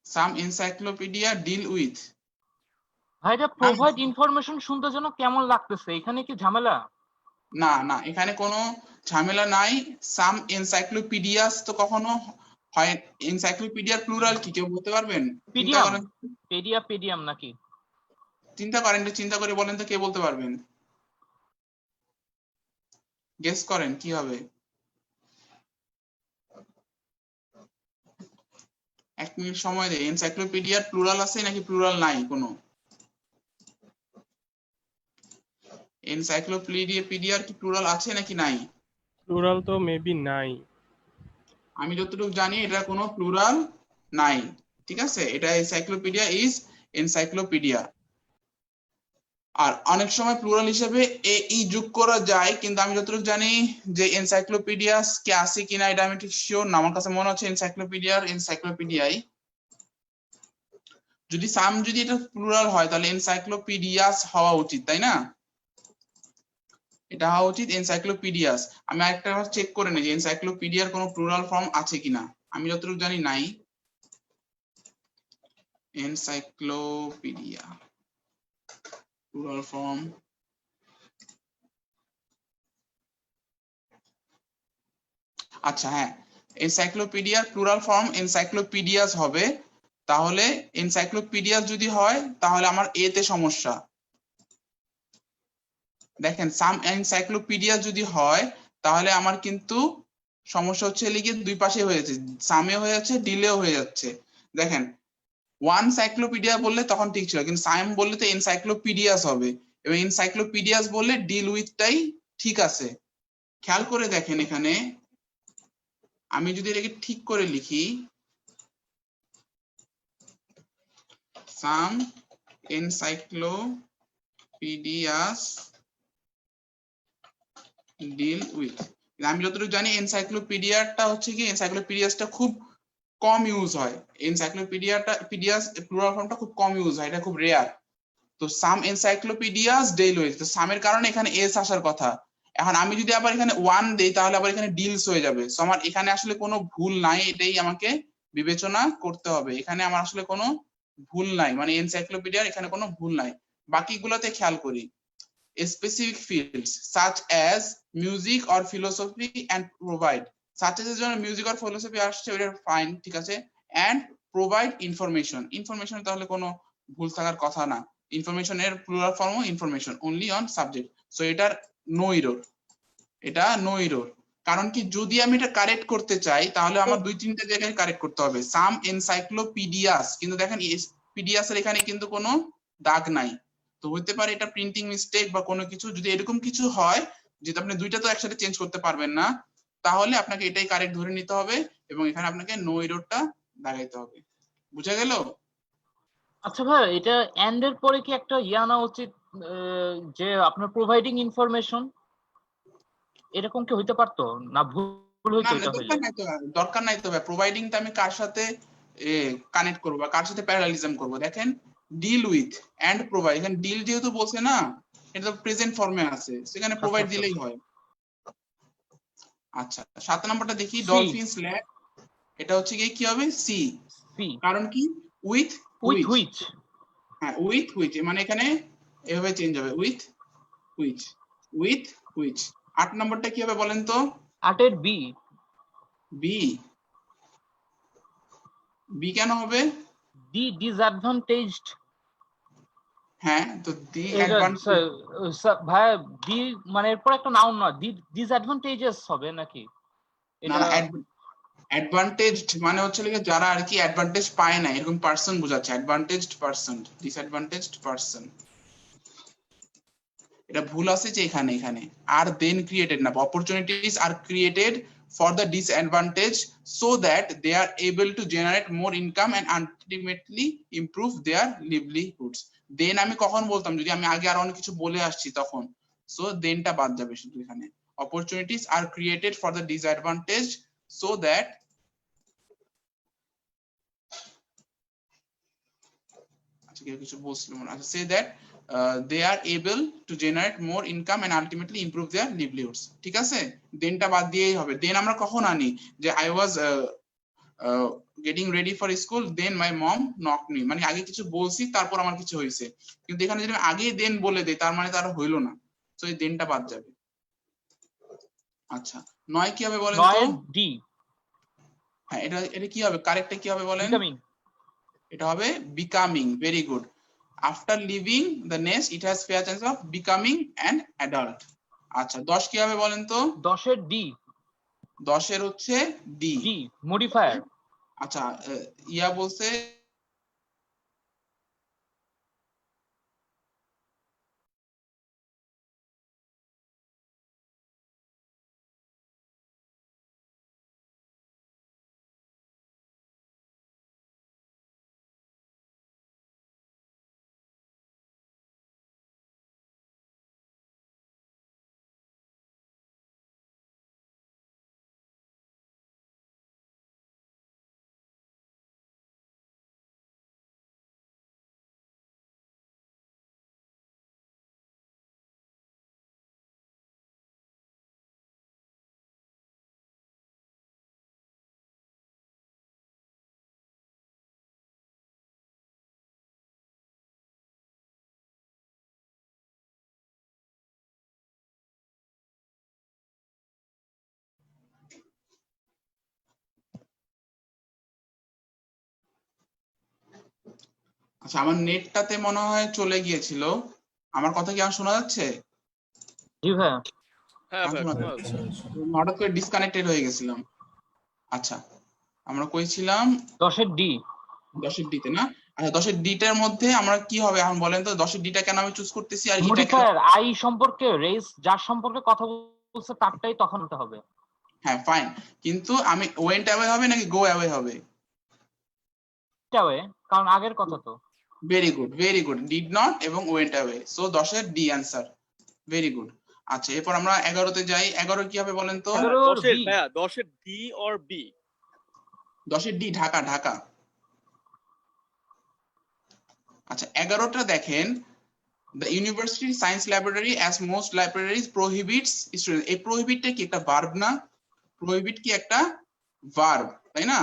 some encyclopedia deal with. ভাইটা প্রোভাইড ইনফরমেশন শুনতে যেন কেমন লাগতেছে, এখানে কি ঝামেলা? না না, এখানে কোনো ঝামেলা নাই। সাম এনসাইক্লোপিডিয়াস তো কখনো হয়, এনসাইক্লোপিডিয়ার প্লুরাল কি কেউ বলতে পারবেন? চিন্তা পিডিয়াম, করেন, পেডিয়াম নাকি? চিন্তা করে বলেন তো, কে বলতে পারবেন? গেস করেন কি হবে। 1 মিনিট সময় দেয়। এনসাইক্লোপিডিয়ার প্লুরাল আছে নাকি প্লুরাল নাই কোনো? এনসাইক্লোপিডিয়ার কি প্লুরাল আছে নাকি নাই? প্লুরাল তো মেবি নাই। আমি যতটুকু জানি এটা কোনো প্লুরাল নাই। ঠিক আছে, এটা এনসাইক্লোপিডিয়া ইজ এনসাইক্লোপিডিয়া। আর অনেক সময় প্লুরাল হিসেবে এ ই যোগ করা যায়, কিন্তু আমি যতটুকু জানি যে এনসাইক্লোপিডিয়াস কে আছে কিনা এটা আমি ঠিক শিওর না। আমার কাছে মনে হচ্ছে এনসাইক্লোপিডিয়াই। যদি সাম যদি এটা প্লুরাল হয় তাহলে এনসাইক্লোপিডিয়াস হওয়া উচিত, তাই না? এটা হওয়া উচিত এনসাইক্লোপিডিয়াস। আমি আরেকটা চেক করে নিই যে এনসাইক্লোপিডিয়ার কোনো প্লুরাল ফর্ম আছে কিনা। আমি যতটুকু জানি নাই। encyclopedia plural form আচ্ছা হ্যাঁ এনসাইক্লোপিডিয়ার প্লুরাল ফর্ম এনসাইক্লোপিডিয়াস হবে তাহলে এনসাইক্লোপিডিয়াস যদি হয় তাহলে আমার এ তে সমস্যা দেখেন সাম এনসাইক্লোপিডিয়া যদি হয় তাহলে আমার কিন্তু সমস্যা হচ্ছে লিখে দুই পাশে হয়ে যাচ্ছে সামে হয়ে যাচ্ছে ডিলেও হয়ে যাচ্ছে দেখেন ওয়ান সাইক্লোপিডিয়া বললে তখন ঠিক ছিল কিন্তু সাম বললে তো এনসাইক্লোপিডিয়াস হবে এবং এনসাইক্লোপিডিয়াস বললে ডিল উইথটাই ঠিক আছে খেয়াল করে দেখেন এখানে আমি যদি এটাকে ঠিক করে লিখি সাম encyclopedias deal with আমি যতটুকু জানি এনসাইক্লোপিডিয়াটা হচ্ছে কি এনসাইক্লোপিডিয়াসটা খুব কম ইউজ হয় পিডিয়াস প্লুরাল ফর্মটা খুব কম ইউজ হয় এটা খুব রেয়ার তো সাম এনসাইক্লোপিডিয়াস ডিল উইথ তো সামের কারণে এখানে এস আসার কথা এখন আমি যদি আবার এখানে ওয়ান দেই তাহলে আবার এখানে ডিলস হয়ে যাবে সো আমার এখানে আসলে কোনো ভুল নাই এটাই আমাকে বিবেচনা করতে হবে এখানে আমার আসলে কোনো ভুল নাই মানে এনসাইক্লোপিডিয়ার এখানে কোনো ভুল নাই বাকিগুলোতে খেয়াল করি specific fields such as music or philosophy and provide such as এর জন্য মিউজিক আর ফিলোসফি আসছে ওটা ফাইন ঠিক আছে and provide information তাহলে কোনো ভুল থাকার কথা না ইনফরমেশন এর plural form information only on subject so এটার নো এরর এটা নো এরর কারণ কি যদি আমি এটা কারেক্ট করতে চাই তাহলে আমার দুই তিনটা জায়গায় কারেক্ট করতে হবে সাম এনসাইক্লোপিডিয়াস কিন্তু দেখেন পিডিয়াস এর এখানে কিন্তু কোনো দাগ নাই তো হতে পারে এটা প্রিন্টিং মিস্টেক বা কোনো কিছু যদি এরকম কিছু হয় যেটা আপনি দুইটা তো একসাথে চেঞ্জ করতে পারবেন না তাহলে আপনাকে এটাই কারেক্ট ধরে নিতে হবে এবং এখানে আপনাকে নো এররটা লাগাইতে হবে বুঝা গেল আচ্ছা ভাই এটা এন্ড এর পরে কি একটা আনা উচিত যে আপনার প্রোভাইডিং ইনফরমেশন এরকম কি হইতে পারতো না ভুল না হইতো না এটা হইলে দরকার নাই তো প্রোভাইডিংটা আমি কার সাথে কানেক্ট করব বা কার সাথে প্যারালালিজম করব দেখেন ডিল উইথ এন্ড প্রোভাইড এখানে ডিল যেহেতু বলছে না এটা তো প্রেজেন্ট ফর্মে আছে সেখানে প্রোভাইড দিলেই হয় আচ্ছা 7 নম্বরটা দেখি C. ডলফিনস ল্যাক এটা হচ্ছে কি হবে সি সি কারণ কি উইথ উইথ হুইচ হ্যাঁ উইথ হুইচ মানে এখানে এভাবে চেঞ্জ হবে উইথ হুইচ 8 নম্বরটা কি হবে বলেন তো আটের বি বি বি কেন হবে দি ডিসঅ্যাডভান্টেজড হ্যাঁ তো দি অ্যাডভান্টেজ ভাই দি মানে এরপর একটা নাউন না দি ডিসঅ্যাডভান্টেজেস হবে নাকি না এটা না অ্যাডভান্টেজড মানে হচ্ছে কি যারা আর কি অ্যাডভান্টেজ পায় না এরকম পারসন বোঝাচ্ছে অ্যাডভান্টেজড পারসন ডিসঅ্যাডভান্টেজড পারসন এটা ভুল আছে যে এখানে আর দেন ক্রিয়েটেড না opportunities are created for the disadvantage so that they are able to generate more income and ultimately improve their livelihoods then আমি কখন বলতাম যদি আমি আগে আর অনেক কিছু বলে আসছি তখন সো দেনটা বাদ যাবে শুধু এখানে opportunities are created for the disadvantage so that কিছু বলছিলাম না say that they are able to generate more income and ultimately improve their livelihoods ঠিক আছে দেনটা বাদ দিয়েই হবে দেন আমরা কখন আনি যে I was getting ready for school then my mom knocked me মানে আগে কিছু বলছি তারপর আমার কিছু হয়েছে কিন্তু এখানে যদি আমি আগেই দেন বলে দেই তার মানে তার হইলো না তো এই দেনটা বাদ যাবে আচ্ছা 9 কি হবে বলেন তো 9 ডি হ্যাঁ এটা কি হবে কারেক্টটা কি হবে বলেন বিকামিং এটা হবে becoming very good after leaving the nest it has fair chance of becoming an adult আচ্ছা 10 কি হবে বলেন তো 10 এর ডি 10 এর হচ্ছে ডি ডি মডিফায়ার আচ্ছা ইয়া বলছে আচ্ছা, আমার নেটটাতে মনে হয় চলে গিয়েছিল। আমার কথা কি আর শোনা যাচ্ছে? জি ভাইয়া। হ্যাঁ এখন ভাই শোনা শোনা যাচ্ছে। হঠাৎ করে ডিসকানেক্টেড হয়ে গেছিলাম। আচ্ছা, আমরা কইছিলাম 10-এর ডি। 10-এর ডিতে না? আচ্ছা, 10-এর ডিটার মধ্যে আমরা কি হবে এখন বলেন তো? 10-এর ডিটা কেন আমি চুজ করতেছি আর ইটা কেন? মডিফায়ার আই সম্পর্কে রেস যার সম্পর্কে কথা বলছে তারটাই তখন হতে হবে। হ্যাঁ, ফাইন, কিন্তু আমি ওয়েন্ট অ্যাওয়ে হবে নাকি গো অ্যাওয়ে হবে? এটাও কারণ আগের কথা তো। ভেরি গুড, ডিড নট এবং ওয়েন্ট অ্যাওয়ে, সো 10-এর ডি অ্যান্সার। Very good. আচ্ছা, এরপর আমরা 11তে যাই। 11 কি হবে বলেন তো? 10-এর ভাইয়া 10-এর ডি অর বি? 10-এর ডি, ঢাকা ঢাকা। আচ্ছা, 11টা দেখেন, the university science laboratory as most libraries prohibits students। এই প্রহিবিটটা কি একটা ভার্ব না? প্রহিবিট কি একটা ভার্ব, তাই না?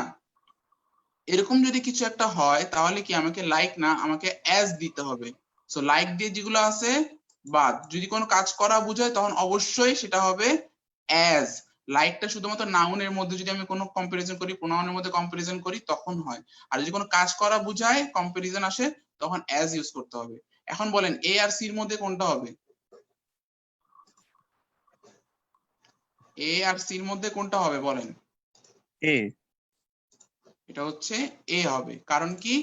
এরকম যদি কিছু একটা হয় তাহলে কি আমাকে লাইক না, আমাকে অ্যাজ দিতে হবে। সো লাইক দিয়ে যেগুলো আছে বাদ, যদি কোনো কাজ করা বোঝায় তখন অবশ্যই সেটা হবে অ্যাজ। লাইকটা শুধুমাত্র নাউনের মধ্যে যদি আমি কোনো কম্পারিজন করি, প্রোনাউনের মধ্যে কম্পারিজন করি তখন হয়। আর যদি কোনো কাজ করা বোঝায় কম্পারিজন আসে তখন অ্যাজ ইউজ করতে হবে। এখন বলেন এ আর সি এর মধ্যে কোনটা হবে? এ আর সি এর মধ্যে কোনটা হবে বলেন? এ। এটা হচ্ছে এ হবে, কারণ কি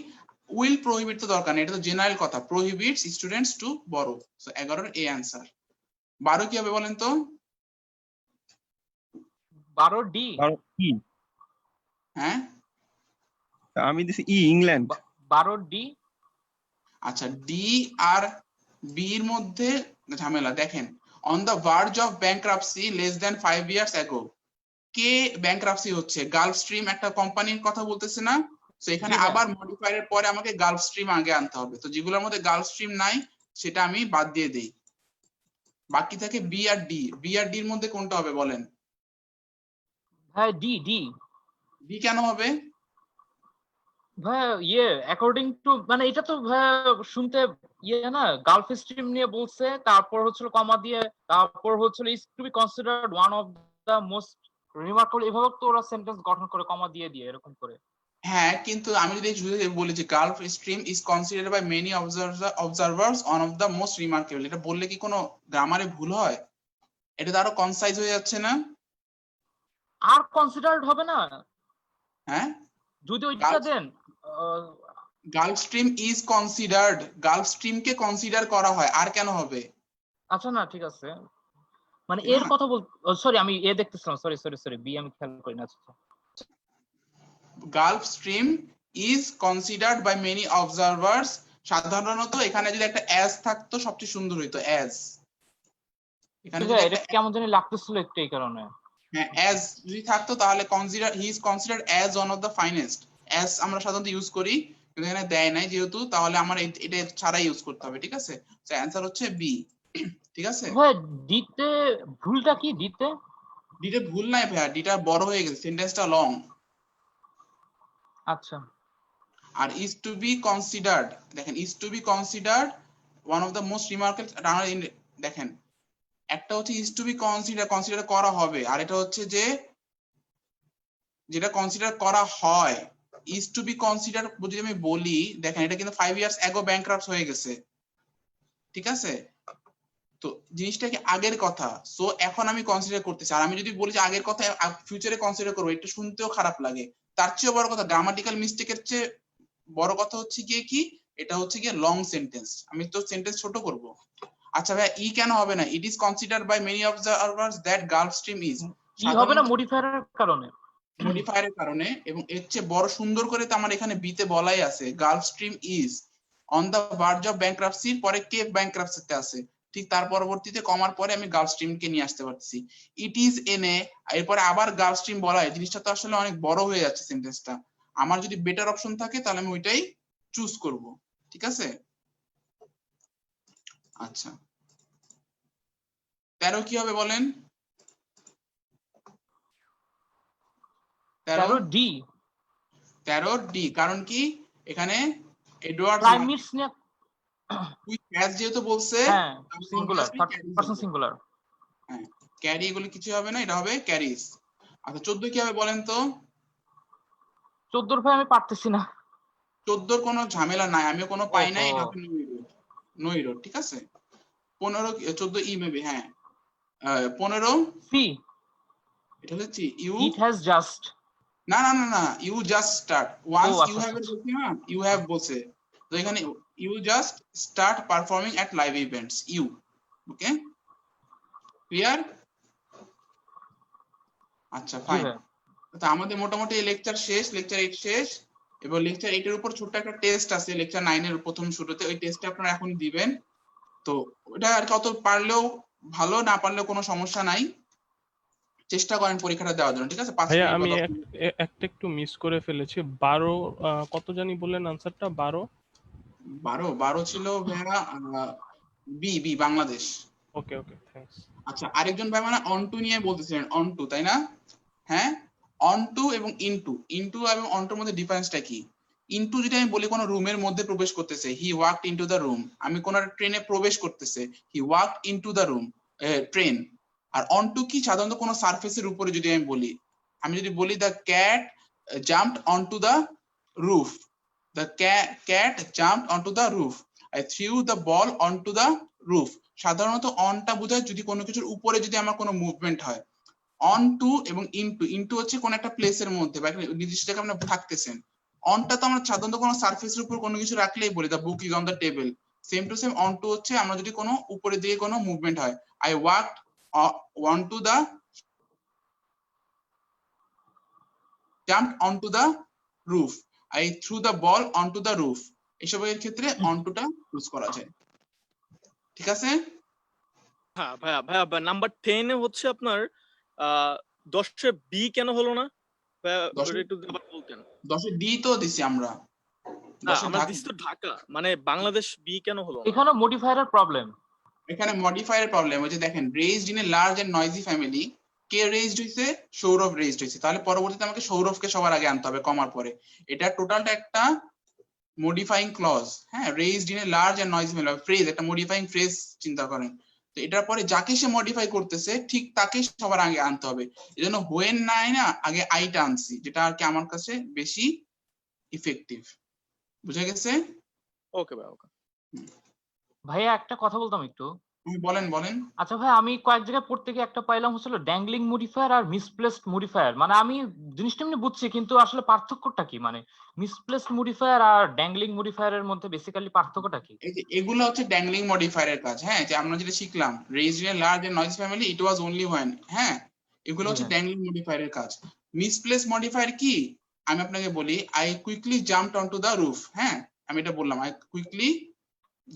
উইল প্রহিবিট তো দরকার নেই, এটা তো জেনারেল কথা, প্রহিবিটস স্টুডেন্টস টু বড়। সো 11-এর এ অ্যানসার। 12 কি হবে বলেন তো? 12 ডি। ই। হ্যাঁ, আমি দিছি ই, ইংল্যান্ড। 12 ডি। আচ্ছা, ডি আর বি এর মধ্যে ঝামেলা। দেখেন, on the verge of bankruptcy less than 5 years ago, K bankruptcy হচ্ছে? গালফ স্ট্রিম একটা কোম্পানির কথা বলতেছে না? তো এখানে জি ভাই। আবার মডিফায়ারের পরে আমাকে গালফ স্ট্রিম আগে আনতে হবে। তো যেগুলোর মধ্যে গালফ স্ট্রিম নাই সেটা আমি বাদ দিয়ে দেই, বাকি থাকে বি আর ডি। বি আর ডি এর মধ্যে কোনটা হবে বলেন? হ্যাঁ ডি ডি। ডি কেন হবে? ভাই অ্যাকর্ডিং টু মানে এটা তো ভাই শুনতে না, গালফ স্ট্রিম নিয়ে বলছে, তারপর হচ্ছিল কমা দিয়ে, তারপর হচ্ছিল is to be considered one of the most remarkable, এভাবে তো ওরা সেন্টেন্স গঠন করে কমা দিয়ে দিয়ে এরকম করে। হ্যাঁ, কিন্তু আমি যদি বলি যে gulf stream is considered by many observers one of the most remarkable, এটা বললে কি কোনো গ্রামারে ভুল হয়? এটা তো আরো কনসাইজ হয়ে যাচ্ছে না? আর কনসিডার্ড হবে না হ্যাঁ, যদি ওইটা দেন। Gulf stream is considered, Gulf Stream কে কনসিডার করা হয়, আর কেন হবে? আচ্ছা না ঠিক আছে, মানে এর কথা বল, সরি আমি এ দেখতেছিলাম, সরি সরি সরি বি আমি খেয়াল করি না। আচ্ছা gulf stream is considered by many observers, সাধারণত এখানে যদি একটা অ্যাজ থাকতো সবচেয়ে সুন্দর হইতো, অ্যাজ। এখানে যদি এটা কেমন জানি লাগতেছিল একটু এই কারণে। হ্যাঁ, অ্যাজ যদি থাকতো তাহলে consider, he is considered as one of the finest. As আমরা সাধারণত ইউজ করি, কিন্তু এখানে দেয় নাই যেহেতু, তাহলে আমার এটা ছাড়াই ইউজ করতে হবে, ঠিক আছে? তো অ্যানসার হচ্ছে বি। ঠিক আছে, ভাই দিতে ভুলটা কি দিতে? ডিটা ভুল নাই ভাইয়া, ডিটা বড় হয়ে গেছে, সেন্টেন্সটা লং। আচ্ছা আর ইজ টু বি কনসিডার্ড, দেখেন is to be considered one of the most remarkable, দেখেন একটা হচ্ছে ইজ টু বি কনসিডার করা হবে, আর এটা হচ্ছে যে যেটা কনসিডার করা হয়। ইজ টু বি কনসিডার যদি আমি বলি, দেখেন এটা কিন্তু 5 ইয়ার্স অ্যাগো ব্যাংক্রাপ্ট হয়ে গেছে, ঠিক আছে? তো জিনিসটা কি আগের কথা, সো এখন আমি কনসিডার করতেছি। আর আমি যদি বলি যে আগের কথা ফিউচারে কনসিডার করবো, একটু শুনতেও খারাপ লাগে। তার চেয়েও বড় কথা, গ্রামাটিক্যাল মিস্টেকের চেয়ে বড় কথা হচ্ছে গিয়ে কি, এটা হচ্ছে গিয়ে লং সেন্টেন্স, আমি তো সেন্টেন্স ছোট করব। আচ্ছা ভাই, ই কেন হবে না? It is considered by many observers that gulf stream is, কি হবে না মডিফায়ারের কারণে, মডিফায়ারের কারণে, এবং এর চেয়ে বড় সুন্দর করে তো আমার এখানে বিতে বলাই আছে, Gulf stream is on the verge of ব্যাংক্রাপসির পরে কে ব্যাংক্রাপসিতে আছে, ঠিক তার পরবর্তীতে কমার পরে আমি গালফ স্ট্রিমকে নিয়ে আসতে পারছি। ইট ইজ এনে এরপরে আবার গালফ স্ট্রিম বলা হয়, জিনিসটা তো আসলে অনেক বড় হয়ে যাচ্ছে সেন্টেন্সটা। আমার যদি বেটার অপশন থাকে তাহলে আমি ওইটাই চুজ করব, ঠিক আছে? আচ্ছা, 13 কি হবে বলেন? 13 ডি। 13 ডি, কারণ কি এখানে এডওয়ার্ড প্রাইমিটস নিয়ে। ক্যাশ যেহেতু বলছে, হ্যাঁ সিঙ্গুলার, থার্ড পারসন সিঙ্গুলার। হ্যাঁ, ক্যারি এগুলো কিছু হবে না, এটা হবে ক্যারিজ। আচ্ছা, 14 কি হবে বলেন তো? 14 ভাই আমি পারতেছি না। 14 কোনো ঝামেলা নাই, আমিও কোনো পাই নাই, ওহো। এটা হচ্ছে নো ইরোড, ঠিক আছে। 15 14 ই মেবি, হ্যাঁ 15 সি এটা হচ্ছে ইউ, ইট হ্যাজ জাস্ট। না না না না, you just start, once you আচ্ছা হ্যাভ এর আচ্ছা বলছি না, ইউ হ্যাভ বলছে, তো এখানে you just start performing at live events, you, okay clear? আচ্ছা জি ফাইন। ভাইয়া। তো আমাদের মোটামুটি লেকচার শেষ, লেকচার 8 শেষ, এবং লেকচার 8 এর উপর ছোট্ট একটা টেস্ট আছে লেকচার 9 এর প্রথম শুরুতে, ওই টেস্টটা আপনারা এখন দিবেন। তো ওটা আর কত পারলেও ভালো, না পারলেও কোনো সমস্যা নাই, চেষ্টা করেন পরীক্ষাটা দেওয়ার জন্য, ঠিক আছে? 5 ভাইয়া মিনিট বা আমি 10 মিনিট। একটা একটু মিস করে ফেলেছি। 12 কত জানি বললেন আনসারটা? 12? 12 ছিল ভাইয়া, বি বি বাংলাদেশ। ওকে ওকে, থ্যাঙ্কস। আচ্ছা, আরেকজন ভাই মানে অনটু নিয়ে বলতেছিলেন, অনটু তাই না? হ্যাঁ, অনটু এবং ইনটু, ইনটু এবং অনটুর মধ্যে ডিফারেন্সটা কি? ইনটু যদি আমি বলি কোনো রুমের মধ্যে প্রবেশ করতেছে, he walked into the room, আমি কোন ট্রেনে প্রবেশ করতেছে, he walked into the room, train. আর অনটু কি? সাধারণত কোনো সারফেসের উপরে যদি আমি বলি, আমি যদি বলি the cat jumped onto the roof, the cat jumped onto the roof, I threw the ball onto the roof. সাধারণত অনটা বোঝায় যদি কোনো কিছুর উপরে যদি আমার কোনো মুভমেন্ট হয়। অন টু এবং ইনটু, ইনটু হচ্ছে কোন একটা প্লেসের মধ্যে বা একটা নির্দিষ্ট জায়গায় আপনি থাকতেছেন। অনটা তো আমরা সাধারণত কোনো সারফেসের উপর কোনো কিছু রাখলেই বলি the book is on the table, same to same on to হচ্ছে আমরা যদি কোনো উপরের দিকে কোনো মুভমেন্ট হয়, I walked on to the jumped on to the roof, I threw the ball on to the roof, এসবের ক্ষেত্রে অন টুটা ইউজ করা যায়, ঠিক আছে? হ্যাঁ ভাইয়া, ভাইয়া নাম্বার 10 এ হচ্ছে আপনার 10 এ বি কেন হলো না ভাইয়া? 10 ওটা একটু আবার বলতেন। 10 ডি তো দিছি আমরা, না 10 আমরা ঢাকা, দিছি তো ঢাকা, মানে বাংলাদেশ বি কেন হলো না? এখানে মডিফায়ারের প্রবলেম। এখানে মডিফায়ার প্রবলেম হচ্ছে, দেখেন raised in a large and noisy family, কে রেজড হইছে? সৌরভ রেজড হইছে, তাহলে পরবর্তীতে আমাকে সৌরভকে সবার আগে আনতে হবে কমার পরে। এটা টোটালটা একটা মডিফাইং ক্লজ, হ্যাঁ, raised in a large and noisy family, phrase, একটা মডিফাইং ফ্রেজ চিন্তা করেন। তো এটার পরে যাকে সে মডিফাই করতেছে ঠিক তাকে সবার আগে আনতে হবে, এজন্য হোয়েন নাই না, আগে আইটা আনছি, যেটা আর কি আমার কাছে বেশি ইফেক্টিভ। বুঝা গেছে? ওকে ভাই, ওকে। ভাইয়া একটা কথা বলতাম একটু। বলেন বলেন। আচ্ছা ভাই, আমি কয়েক জায়গায় পড়তে গিয়ে একটা পাইলাম হচ্ছিল ড্যাংলিং মডিফায়ার আর মিসপ্লেসড মডিফায়ার। মানে আমি জিনিসটা এমনি বুঝছি, কিন্তু আসলে পার্থক্যটা কি? মানে মিসপ্লেসড মডিফায়ার আর ড্যাংলিং মডিফায়ারের মধ্যে বেসিক্যালি পার্থক্যটা কি? এই যে এগুলো হচ্ছে ড্যাংলিং মডিফায়ারের কাজ, হ্যাঁ, যে আমরা যেটা শিখলাম raised in large and noisy family, it was only when, হ্যাঁ, এগুলো জি হচ্ছে ভাই। ড্যাংলিং মডিফায়ারের কাজ। মিসপ্লেস মডিফায়ার কি? আমি আপনাকে বলি, I quickly jumped onto the roof, হ্যাঁ, আমি এটা বললাম, I quickly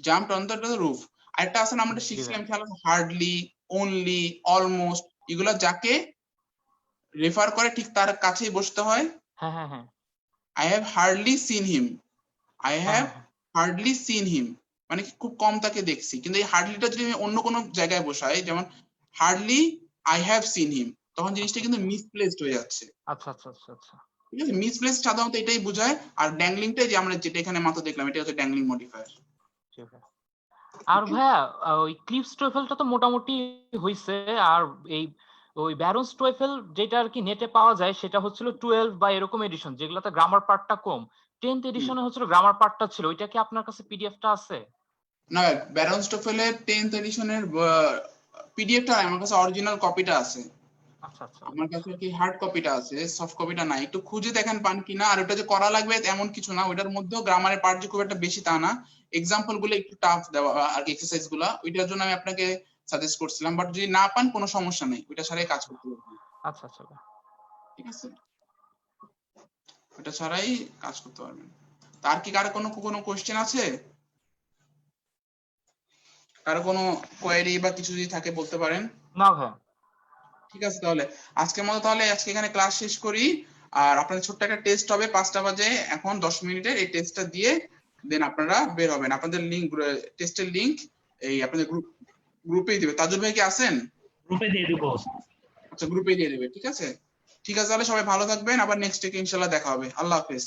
jumped onto the roof. আরেকটা আছে না, আমরা জি শিখছিলাম ভাই। খেয়াল আছে, হার্ডলি, অনলি, অলমোস্ট, এগুলো যাকে রেফার করে ঠিক তার কাছেই বসতে হয়। হ্যাঁ হ্যাঁ হ্যাঁ I have hardly seen him, I হ্যাঁ হ্যাভ হ্যাঁ, হ্যাঁ। হার্ডলি সিন হিম, মানে কি খুব কম তাকে দেখছি। কিন্তু এই হার্ডলিটা যদি আমি অন্য কোনো জায়গায় বসাই, যেমন hardly I have seen him, তখন জিনিসটা কিন্তু মিসপ্লেসড হয়ে যাচ্ছে, আচ্ছা আচ্ছা আচ্ছা আচ্ছা। ঠিক আছে? মিসপ্লেসড সাধারণত এটাই বোঝায়। আর ড্যাংলিংটাই যে আমরা যেটা এখানে মাত্র দেখলাম, এটা হচ্ছে ড্যাংলিং মডিফায়ার। জি ভাই। আর ভাইয়া ওই ক্লিফস টোয়েফেলটা তো মোটামুটি হইছে। আর এই ওই ব্যারন্স টোয়েফেল যেটা আর কি নেটে পাওয়া যায়, সেটা হচ্ছিল 12 বা এরকম এডিশন, যেগুলোতে গ্রামার পার্টটা কম। 10th এডিশনে হচ্ছিল গ্রামার পার্টটা ছিল। ওইটা কি আপনার কাছে পিডিএফটা আছে? না, ব্যারন স্টোফেলের 10th এডিশনের পিডিএফটা আমার কাছে অরিজিনাল কপিটা আছে, আচ্ছা আচ্ছা আমার কাছে কি হার্ড কপিটা আছে, সফট কপিটা নাই। একটু খুঁজে দেখেন পান কিনা। আর ওটা যে করা লাগবে এমন কিছু না, ওটার মধ্যেও গ্রামারের পার্ট যে খুব একটা বেশি তা না, এক্সাম্পল গুলো একটু টাফ দেওয়া আর কি, এক্সারসাইজ গুলো, ওইটার জন্য আমি আপনাকে সাজেস্ট করছিলাম। বাট যদি না পান কোনো সমস্যা নেই, ওইটা ছাড়াই কাজ করতে পারবেন, আচ্ছা আচ্ছা ভাই। ঠিক আছে? ওটা ছাড়াই কাজ করতে পারবেন। তার কি কারো কোনো কোনো কোশ্চেন আছে? কারো কোনো কোয়েরি বা কিছু যদি থাকে বলতে পারেন। না ভাই। ঠিক আছে, তাহলে আজকের মতো তাহলে আজকে এখানে ক্লাস শেষ করি। আর আপনাদের ছোট্ট একটা টেস্ট হবে 5টা বাজে, এখন 10 মিনিটের। এই টেস্টটা দিয়ে দেন আপনারা বের হবেন। আপনাদের লিংক, টেস্টের লিংক এই আপনাদের গ্রুপেই দিবে। তাজুল ভাই কি আছেন? গ্রুপে দিয়ে দিব। আচ্ছা, গ্রুপেই দিয়ে দেবে, ঠিক আছে। ঠিক আছে, তাহলে সবাই ভালো থাকবেন, আবার নেক্সট উইকে ইনশাআল্লাহ দেখা হবে। আল্লাহ হাফেজ।